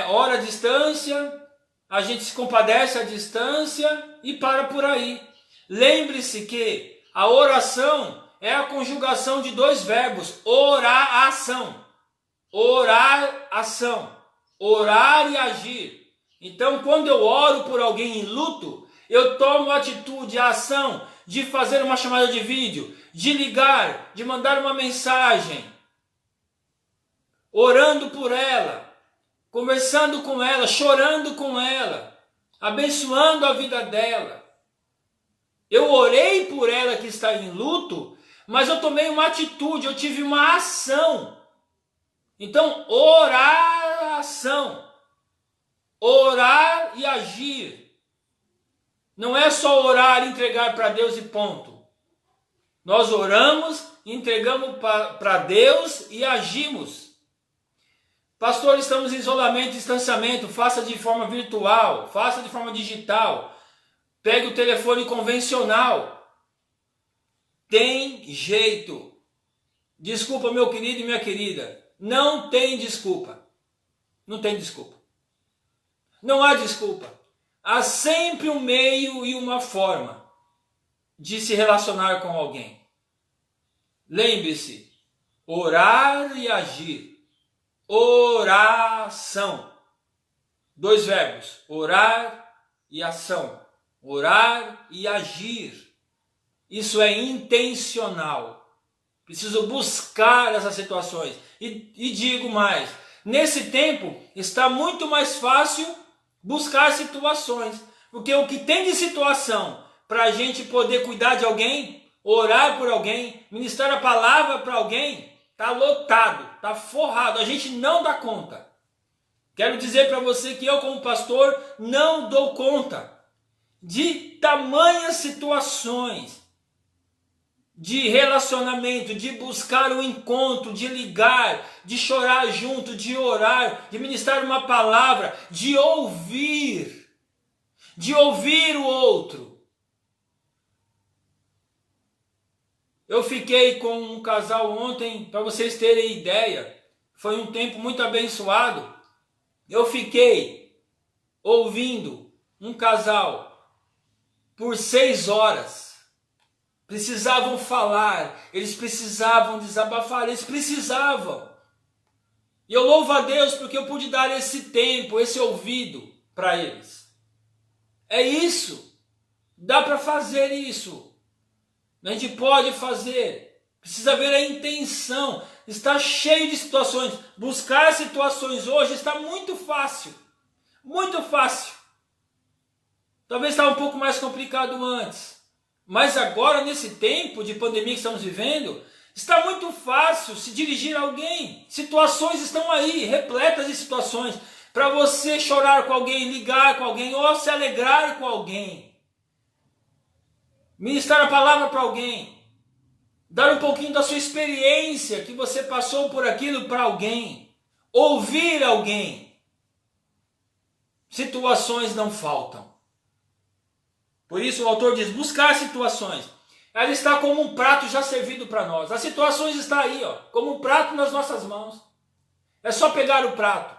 ora à distância, a gente se compadece à distância e para por aí. Lembre-se que a oração é a conjugação de dois verbos, orar, ação. Orar, ação. Orar e agir. Então, quando eu oro por alguém em luto, eu tomo a atitude, a ação de fazer uma chamada de vídeo, de ligar, de mandar uma mensagem, orando por ela, conversando com ela, chorando com ela, abençoando a vida dela. Eu orei por ela que está em luto, mas eu tomei uma atitude, eu tive uma ação. Então, oração. orar e agir. Não é só orar e entregar para Deus e ponto. Nós oramos, entregamos para Deus e agimos. Pastor, estamos em isolamento e distanciamento, faça de forma virtual, faça de forma digital, pegue o telefone convencional. Tem jeito. Desculpa, meu querido e minha querida, não tem desculpa. Não tem desculpa. Não há desculpa. Há sempre um meio e uma forma de se relacionar com alguém. Lembre-se, orar e agir. Oração. 2 verbos, orar e ação. Orar e agir. Isso é intencional. Preciso buscar essas situações. E digo mais, nesse tempo está muito mais fácil buscar situações. Porque o que tem de situação para a gente poder cuidar de alguém, orar por alguém, ministrar a palavra para alguém, está lotado, está forrado, a gente não dá conta. Quero dizer para você que eu, como pastor, não dou conta de tamanhas situações de relacionamento, de buscar o encontro, de ligar, de chorar junto, de orar, de ministrar uma palavra, de ouvir o outro. Eu fiquei com um casal ontem, para vocês terem ideia, foi um tempo muito abençoado. Eu fiquei ouvindo um casal por 6 horas. Precisavam falar, eles precisavam desabafar, eles precisavam. E eu louvo a Deus porque eu pude dar esse tempo, esse ouvido para eles. É isso, dá para fazer isso. A gente pode fazer, precisa ver a intenção. Está cheio de situações. Buscar situações hoje está muito fácil. Muito fácil. Talvez estava um pouco mais complicado antes. Mas agora, nesse tempo de pandemia que estamos vivendo, está muito fácil se dirigir a alguém. Situações estão aí, repletas de situações. Para você chorar com alguém, ligar com alguém ou se alegrar com alguém. Ministrar a palavra para alguém. Dar um pouquinho da sua experiência que você passou por aquilo para alguém. Ouvir alguém. Situações não faltam. Por isso o autor diz, buscar situações. Ela está como um prato já servido para nós. As situações estão aí, ó, como um prato nas nossas mãos. É só pegar o prato.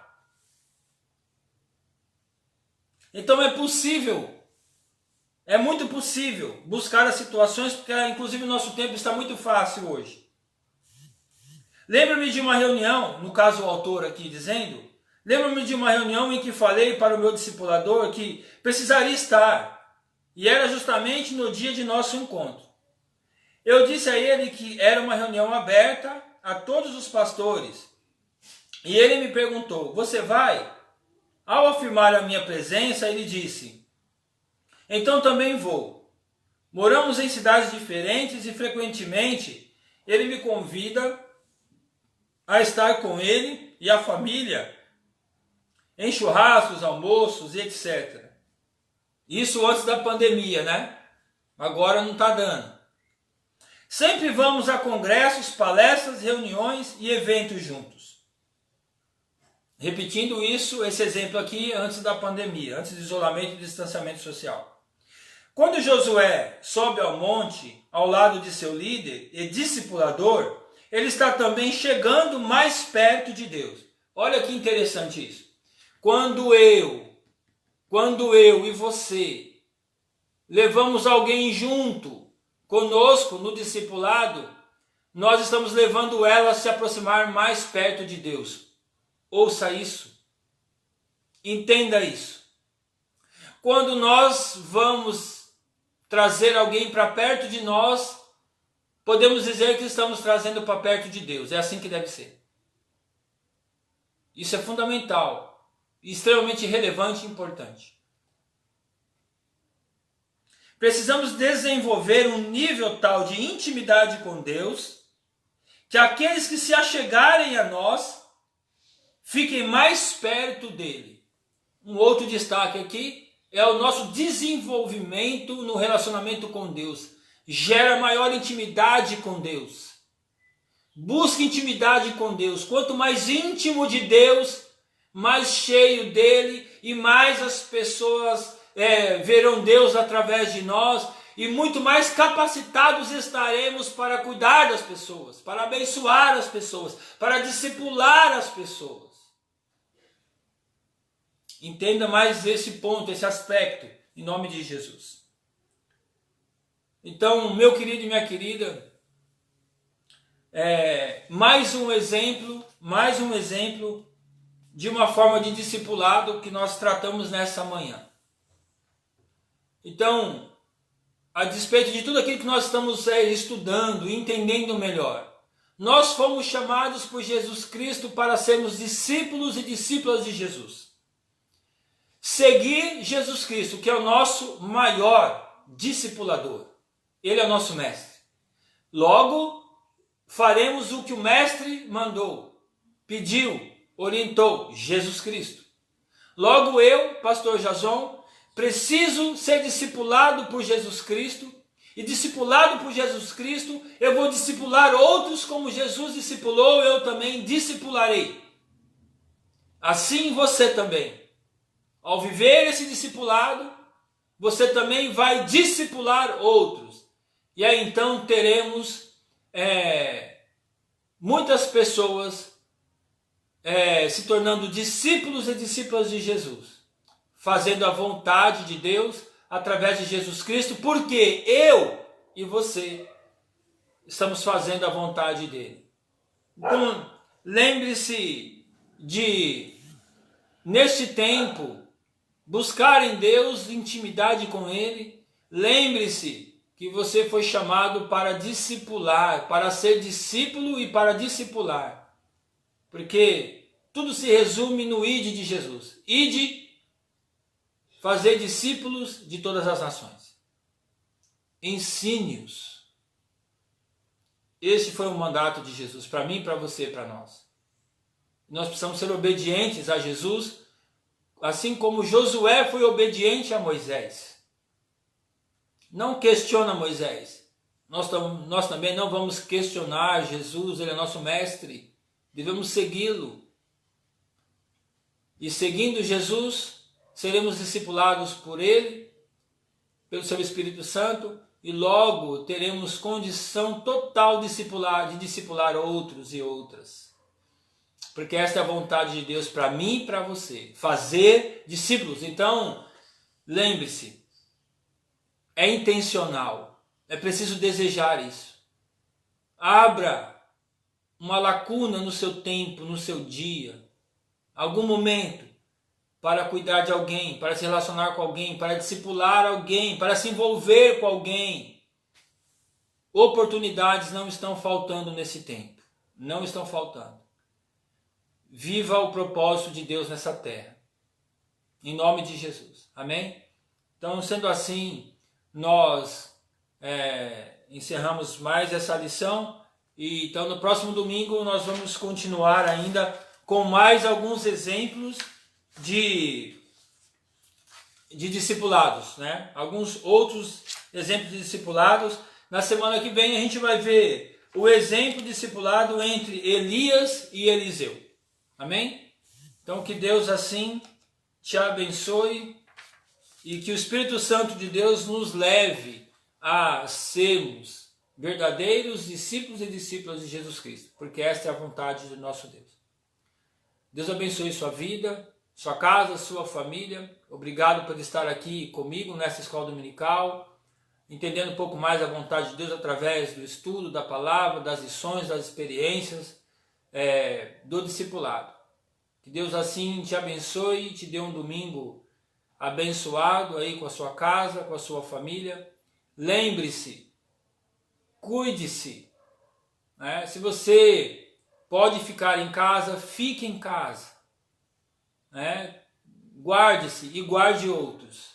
Então é possível, é muito possível buscar as situações, porque inclusive o nosso tempo está muito fácil hoje. Lembro-me de uma reunião, no caso o autor aqui dizendo, lembro-me de uma reunião em que falei para o meu discipulador que precisaria estar. E era justamente no dia de nosso encontro. Eu disse a ele que era uma reunião aberta a todos os pastores. E ele me perguntou, você vai? Ao afirmar a minha presença, ele disse, então também vou. Moramos em cidades diferentes e frequentemente ele me convida a estar com ele e a família em churrascos, almoços e etc. Isso antes da pandemia, né? Agora não está dando. Sempre vamos a congressos, palestras, reuniões e eventos juntos. Repetindo isso, esse exemplo aqui antes da pandemia, antes do isolamento e distanciamento social. Quando Josué sobe ao monte, ao lado de seu líder e discipulador, ele está também chegando mais perto de Deus. Olha que interessante isso. Quando eu e você levamos alguém junto conosco no discipulado, nós estamos levando ela a se aproximar mais perto de Deus. Ouça isso. Entenda isso. Quando nós vamos trazer alguém para perto de nós, podemos dizer que estamos trazendo para perto de Deus. É assim que deve ser. Isso é fundamental. Extremamente relevante e importante. Precisamos desenvolver um nível tal de intimidade com Deus que aqueles que se achegarem a nós fiquem mais perto dele. um outro destaque aqui é o nosso desenvolvimento no relacionamento com Deus. Gera maior intimidade com Deus. Busque intimidade com Deus. Quanto mais íntimo de Deus, mais cheio dele e mais as pessoas verão Deus através de nós e muito mais capacitados estaremos para cuidar das pessoas, para abençoar as pessoas, para discipular as pessoas. Entenda mais esse ponto, esse aspecto, em nome de Jesus. Então, meu querido e minha querida, mais um exemplo de uma forma de discipulado que nós tratamos nessa manhã. Então, a despeito de tudo aquilo que nós estamos estudando e entendendo melhor, nós fomos chamados por Jesus Cristo para sermos discípulos e discípulas de Jesus. Seguir Jesus Cristo, que é o nosso maior discipulador. Ele é o nosso mestre. Logo, faremos o que o mestre mandou, pediu, orientou, Jesus Cristo. Logo eu, pastor Jason, preciso ser discipulado por Jesus Cristo, e discipulado por Jesus Cristo, eu vou discipular outros como Jesus discipulou, eu também discipularei. Assim você também. Ao viver esse discipulado, você também vai discipular outros. E aí então teremos muitas pessoas se tornando discípulos e discípulas de Jesus, fazendo a vontade de Deus através de Jesus Cristo, porque eu e você estamos fazendo a vontade dele. Então, lembre-se de, neste tempo, buscar em Deus intimidade com ele. Lembre-se que você foi chamado para discipular, para ser discípulo e para discipular. Porque tudo se resume no ide de Jesus. Ide, fazer discípulos de todas as nações. Ensine-os. Esse foi o mandato de Jesus, para mim, para você, para nós. Nós precisamos ser obedientes a Jesus, assim como Josué foi obediente a Moisés. Não questiona Moisés. Nós também não vamos questionar Jesus, ele é nosso mestre. Devemos segui-lo. E seguindo Jesus, seremos discipulados por ele, pelo seu Espírito Santo, e logo teremos condição total de discipular outros e outras. Porque esta é a vontade de Deus para mim e para você. Fazer discípulos. Então, lembre-se, é intencional. É preciso desejar isso. Abra uma lacuna no seu tempo, no seu dia, algum momento, para cuidar de alguém, para se relacionar com alguém, para discipular alguém, para se envolver com alguém. Oportunidades não estão faltando nesse tempo. Não estão faltando. Viva o propósito de Deus nessa terra. Em nome de Jesus. Amém? Então, sendo assim, nós encerramos mais essa lição. E então, no próximo domingo, nós vamos continuar ainda com mais alguns exemplos de discipulados, né? Alguns outros exemplos de discipulados. Na semana que vem, a gente vai ver o exemplo discipulado entre Elias e Eliseu. Amém? Então que Deus assim te abençoe e que o Espírito Santo de Deus nos leve a sermos verdadeiros discípulos e discípulas de Jesus Cristo, porque esta é a vontade do nosso Deus. Deus abençoe sua vida, sua casa, sua família. Obrigado por estar aqui comigo nessa escola dominical, entendendo um pouco mais a vontade de Deus através do estudo da palavra, das lições, das experiências, do discipulado. Que Deus assim te abençoe e te dê um domingo abençoado aí com a sua casa, com a sua família. Lembre-se, cuide-se. Né? Se você pode ficar em casa, fique em casa. Né? Guarde-se e guarde outros.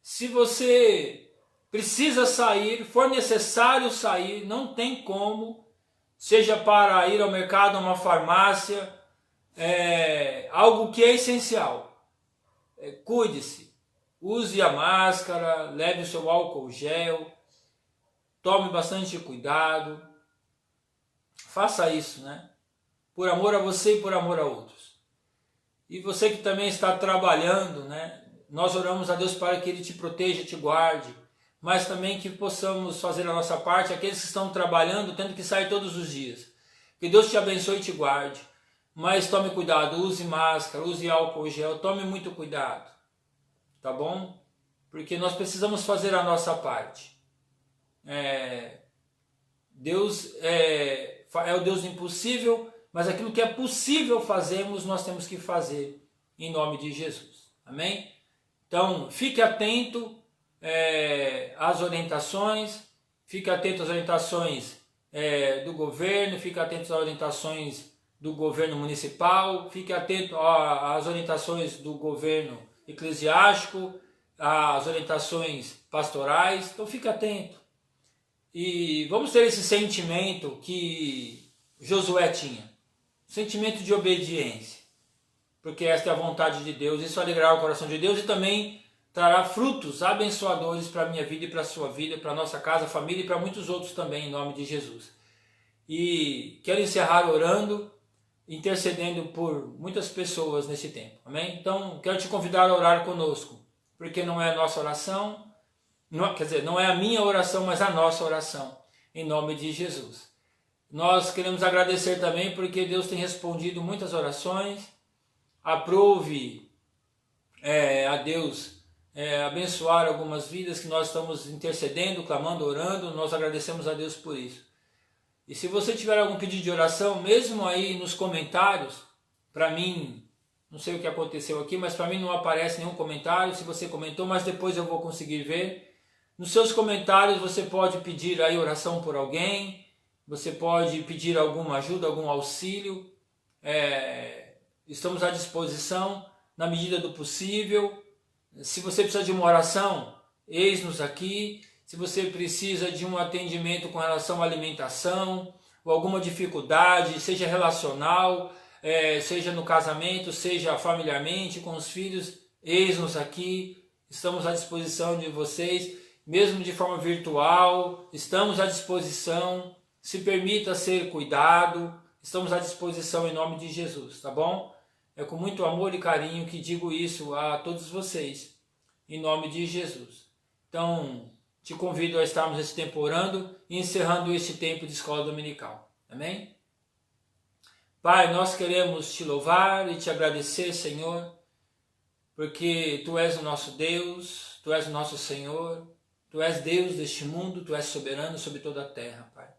Se você precisa sair, for necessário sair, não tem como, seja para ir ao mercado, a uma farmácia, algo que é essencial. cuide-se, use a máscara, leve o seu álcool gel, tome bastante cuidado, faça isso, né? Por amor a você e por amor a outros. E você que também está trabalhando, né? Nós oramos a Deus para que Ele te proteja, te guarde, mas também que possamos fazer a nossa parte, aqueles que estão trabalhando, tendo que sair todos os dias. Que Deus te abençoe e te guarde, mas tome cuidado, use máscara, use álcool gel, tome muito cuidado, tá bom? Porque nós precisamos fazer a nossa parte. Deus é o Deus do impossível, mas aquilo que é possível fazermos, nós temos que fazer em nome de Jesus. Amém? Então, fique atento às orientações, fique atento às orientações do governo, fique atento às orientações do governo municipal, fique atento às orientações do governo eclesiástico, às orientações pastorais. Então, fique atento. E vamos ter esse sentimento que Josué tinha, sentimento de obediência, porque esta é a vontade de Deus, isso alegrará o coração de Deus e também trará frutos abençoadores para a minha vida e para a sua vida, para a nossa casa, família e para muitos outros também, em nome de Jesus. E quero encerrar orando, intercedendo por muitas pessoas nesse tempo, amém? Então, quero te convidar a orar conosco, porque não é a nossa oração, não é a minha oração, mas a nossa oração, em nome de Jesus. Nós queremos agradecer também porque Deus tem respondido muitas orações. Aprove a Deus abençoar algumas vidas que nós estamos intercedendo, clamando, orando. Nós agradecemos a Deus por isso. E se você tiver algum pedido de oração, mesmo aí nos comentários, para mim, não sei o que aconteceu aqui, mas para mim não aparece nenhum comentário, se você comentou, mas depois eu vou conseguir ver. Nos seus comentários você pode pedir aí oração por alguém, você pode pedir alguma ajuda, algum auxílio. Estamos à disposição na medida do possível. Se você precisa de uma oração, eis-nos aqui. Se você precisa de um atendimento com relação à alimentação, ou alguma dificuldade, seja relacional, seja no casamento, seja familiarmente, com os filhos, eis-nos aqui. Estamos à disposição de vocês. Mesmo de forma virtual, estamos à disposição, se permita ser cuidado, estamos à disposição em nome de Jesus, tá bom? É com muito amor e carinho que digo isso a todos vocês, em nome de Jesus. Então, te convido a estarmos esse tempo orando e encerrando este tempo de escola dominical, amém? Pai, nós queremos te louvar e te agradecer, Senhor, porque Tu és o nosso Deus, Tu és o nosso Senhor, Tu és Deus deste mundo, Tu és soberano sobre toda a terra, Pai.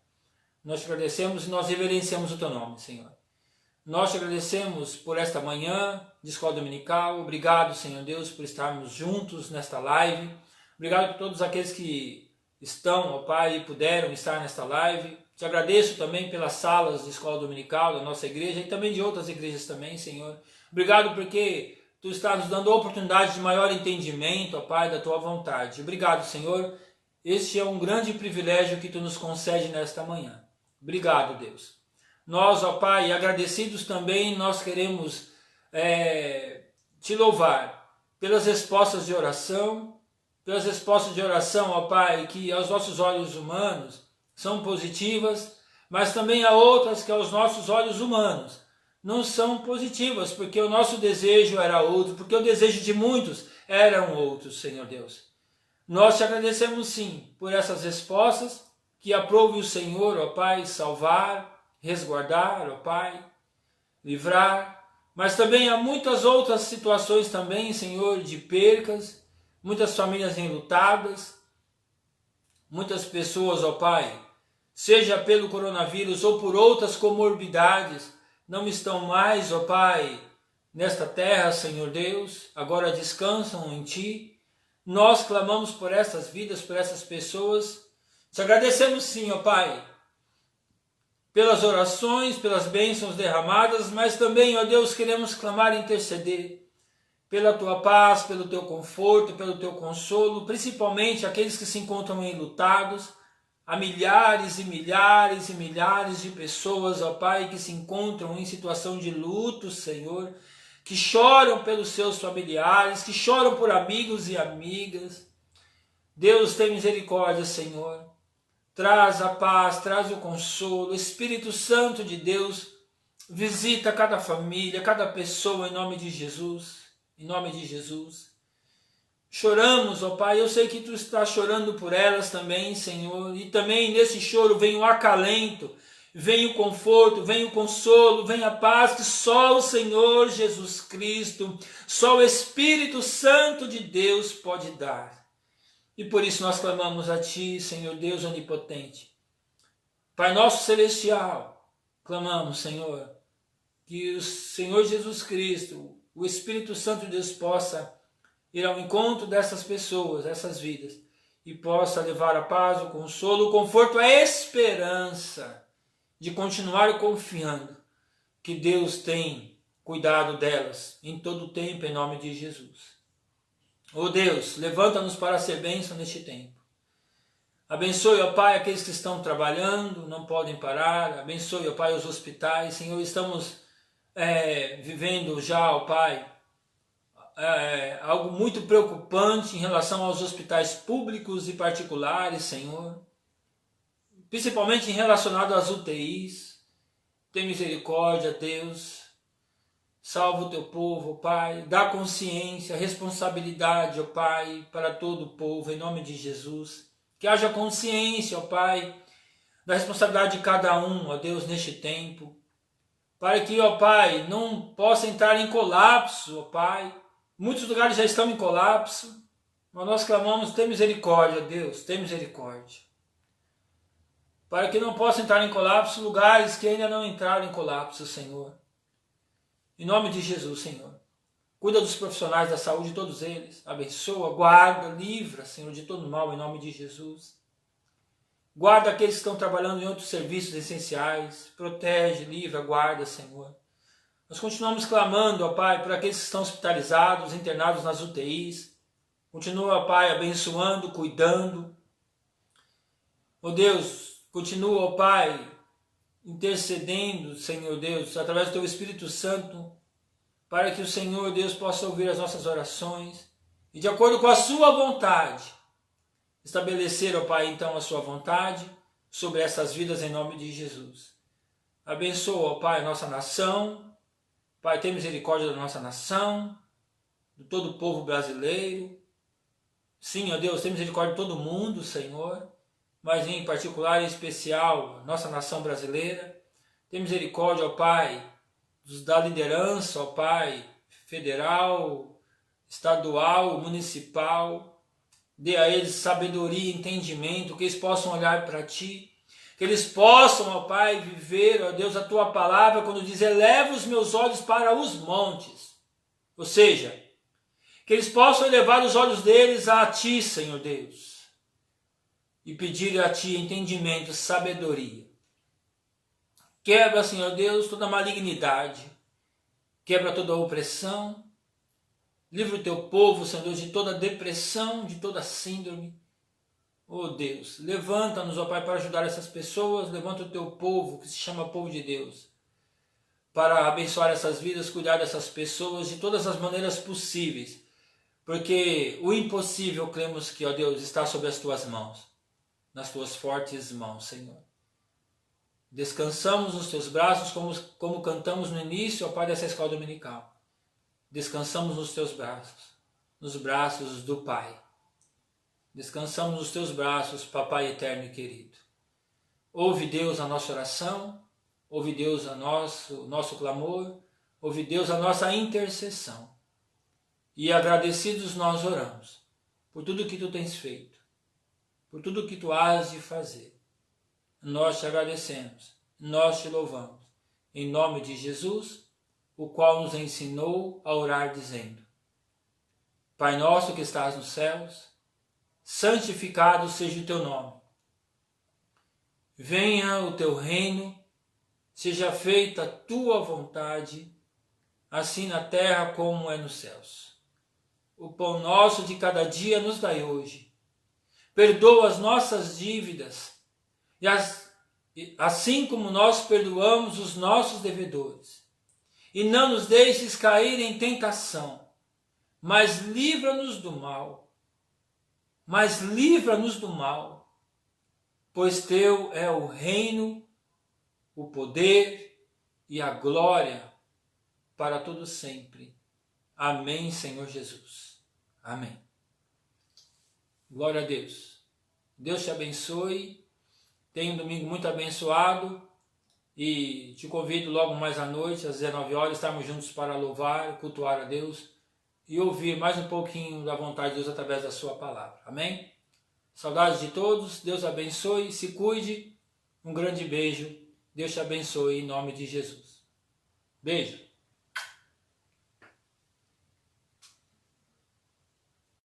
Nós te agradecemos e nós reverenciamos o Teu nome, Senhor. Nós te agradecemos por esta manhã de escola dominical. Obrigado, Senhor Deus, por estarmos juntos nesta live. Obrigado por todos aqueles que estão, ó Pai, e puderam estar nesta live. Te agradeço também pelas salas de escola dominical da nossa igreja e também de outras igrejas também, Senhor. Obrigado porque Tu estás nos dando a oportunidade de maior entendimento, ó Pai, da Tua vontade. Obrigado, Senhor. Este é um grande privilégio que Tu nos concede nesta manhã. Obrigado, Deus. Nós, ó Pai, agradecidos também, nós queremos Te louvar pelas respostas de oração, ó Pai, que aos nossos olhos humanos são positivas, mas também há outras que aos nossos olhos humanos não são positivas, porque o nosso desejo era outro, porque o desejo de muitos eram outros, Senhor Deus. Nós te agradecemos sim por essas respostas, que aprove o Senhor, ó Pai, salvar, resguardar, ó Pai, livrar, mas também há muitas outras situações também, Senhor, de percas, muitas famílias enlutadas, muitas pessoas, ó Pai, seja pelo coronavírus ou por outras comorbidades, não estão mais, ó Pai, nesta terra, Senhor Deus, agora descansam em Ti. Nós clamamos por essas vidas, por essas pessoas. Te agradecemos sim, ó Pai, pelas orações, pelas bênçãos derramadas, mas também, ó Deus, queremos clamar e interceder pela Tua paz, pelo Teu conforto, pelo Teu consolo, principalmente aqueles que se encontram enlutados. Há milhares e milhares e milhares de pessoas, ó Pai, que se encontram em situação de luto, Senhor, que choram pelos seus familiares, que choram por amigos e amigas. Deus, tem misericórdia, Senhor. Traz a paz, traz o consolo. Espírito Santo de Deus, visita cada família, cada pessoa em nome de Jesus. Em nome de Jesus. Choramos, ó Pai, eu sei que Tu estás chorando por elas também, Senhor. E também nesse choro vem o acalento, vem o conforto, vem o consolo, vem a paz que só o Senhor Jesus Cristo, só o Espírito Santo de Deus pode dar. E por isso nós clamamos a Ti, Senhor Deus onipotente. Pai nosso celestial, clamamos, Senhor, que o Senhor Jesus Cristo, o Espírito Santo de Deus possa ir ao encontro dessas pessoas, dessas vidas, e possa levar a paz, o consolo, o conforto, a esperança de continuar confiando que Deus tem cuidado delas em todo o tempo, em nome de Jesus. Ó Deus, levanta-nos para ser bênção neste tempo. Abençoe, ó Pai, aqueles que estão trabalhando, não podem parar. Abençoe, ó Pai, os hospitais. Senhor, estamos vivendo já, ó Pai, algo muito preocupante em relação aos hospitais públicos e particulares, Senhor. Principalmente relacionado às UTIs. Tem misericórdia, Deus. Salva o Teu povo, ó Pai. Dá consciência, responsabilidade, ó Pai, para todo o povo, em nome de Jesus. Que haja consciência, ó Pai, da responsabilidade de cada um, ó Deus, neste tempo. Para que, ó Pai, não possa entrar em colapso, ó Pai. Muitos lugares já estão em colapso, mas nós clamamos, tem misericórdia, Deus, tem misericórdia. Para que não possa entrar em colapso lugares que ainda não entraram em colapso, Senhor. Em nome de Jesus, Senhor. Cuida dos profissionais da saúde, todos eles. Abençoa, guarda, livra, Senhor, de todo mal, em nome de Jesus. Guarda aqueles que estão trabalhando em outros serviços essenciais. Protege, livra, guarda, Senhor. Nós continuamos clamando, ó Pai, por aqueles que estão hospitalizados, internados nas UTIs. Continua, ó Pai, abençoando, cuidando. Ó Deus, continua, ó Pai, intercedendo, Senhor Deus, através do Teu Espírito Santo, para que o Senhor Deus possa ouvir as nossas orações e, de acordo com a Sua vontade, estabelecer, ó Pai, então a Sua vontade sobre essas vidas em nome de Jesus. Abençoa, ó Pai, a nossa nação. Pai, tem misericórdia da nossa nação, de todo o povo brasileiro. Sim, ó Deus, tem misericórdia de todo mundo, Senhor, mas em particular, em especial, nossa nação brasileira. Tem misericórdia, ó Pai, da liderança, ó Pai, federal, estadual, municipal. Dê a eles sabedoria e entendimento, que eles possam olhar para Ti, que eles possam, ó Pai, viver, ó Deus, a Tua palavra, quando diz, eleva os meus olhos para os montes. Ou seja, que eles possam elevar os olhos deles a Ti, Senhor Deus, e pedir a Ti entendimento, sabedoria. Quebra, Senhor Deus, toda malignidade, quebra toda opressão, livra o Teu povo, Senhor Deus, de toda depressão, de toda síndrome. Oh Deus, levanta-nos, ó Pai, para ajudar essas pessoas, levanta o Teu povo, que se chama povo de Deus, para abençoar essas vidas, cuidar dessas pessoas de todas as maneiras possíveis, porque o impossível, cremos que, ó Deus, está sob as Tuas mãos, nas Tuas fortes mãos, Senhor. Descansamos nos Teus braços, como cantamos no início, ó Pai, dessa escola dominical. Descansamos nos Teus braços, nos braços do Pai. Descansamos nos Teus braços, Papai eterno e querido. Ouve, Deus, a nossa oração, ouve, Deus, o nosso clamor, ouve, Deus, a nossa intercessão. E agradecidos nós oramos por tudo que Tu tens feito, por tudo que Tu has de fazer. Nós Te agradecemos, nós Te louvamos, em nome de Jesus, o qual nos ensinou a orar dizendo: Pai nosso que estás nos céus, santificado seja o Teu nome. Venha o Teu reino, seja feita a Tua vontade, assim na terra como é nos céus. O pão nosso de cada dia nos dai hoje. Perdoa as nossas dívidas, assim como nós perdoamos os nossos devedores. e não nos deixes cair em tentação, mas livra-nos do mal. Mas livra-nos do mal, pois teu é o reino, o poder e a glória para todo sempre. Amém, Senhor Jesus. Amém. Glória a Deus. Deus te abençoe. Tenha um domingo muito abençoado. E te convido logo mais à noite, às 19 horas, estarmos juntos para louvar, cultuar a Deus e ouvir mais um pouquinho da vontade de Deus através da sua palavra. Amém? Saudades de todos. Deus abençoe. Se cuide. Um grande beijo. Deus te abençoe em nome de Jesus. Beijo.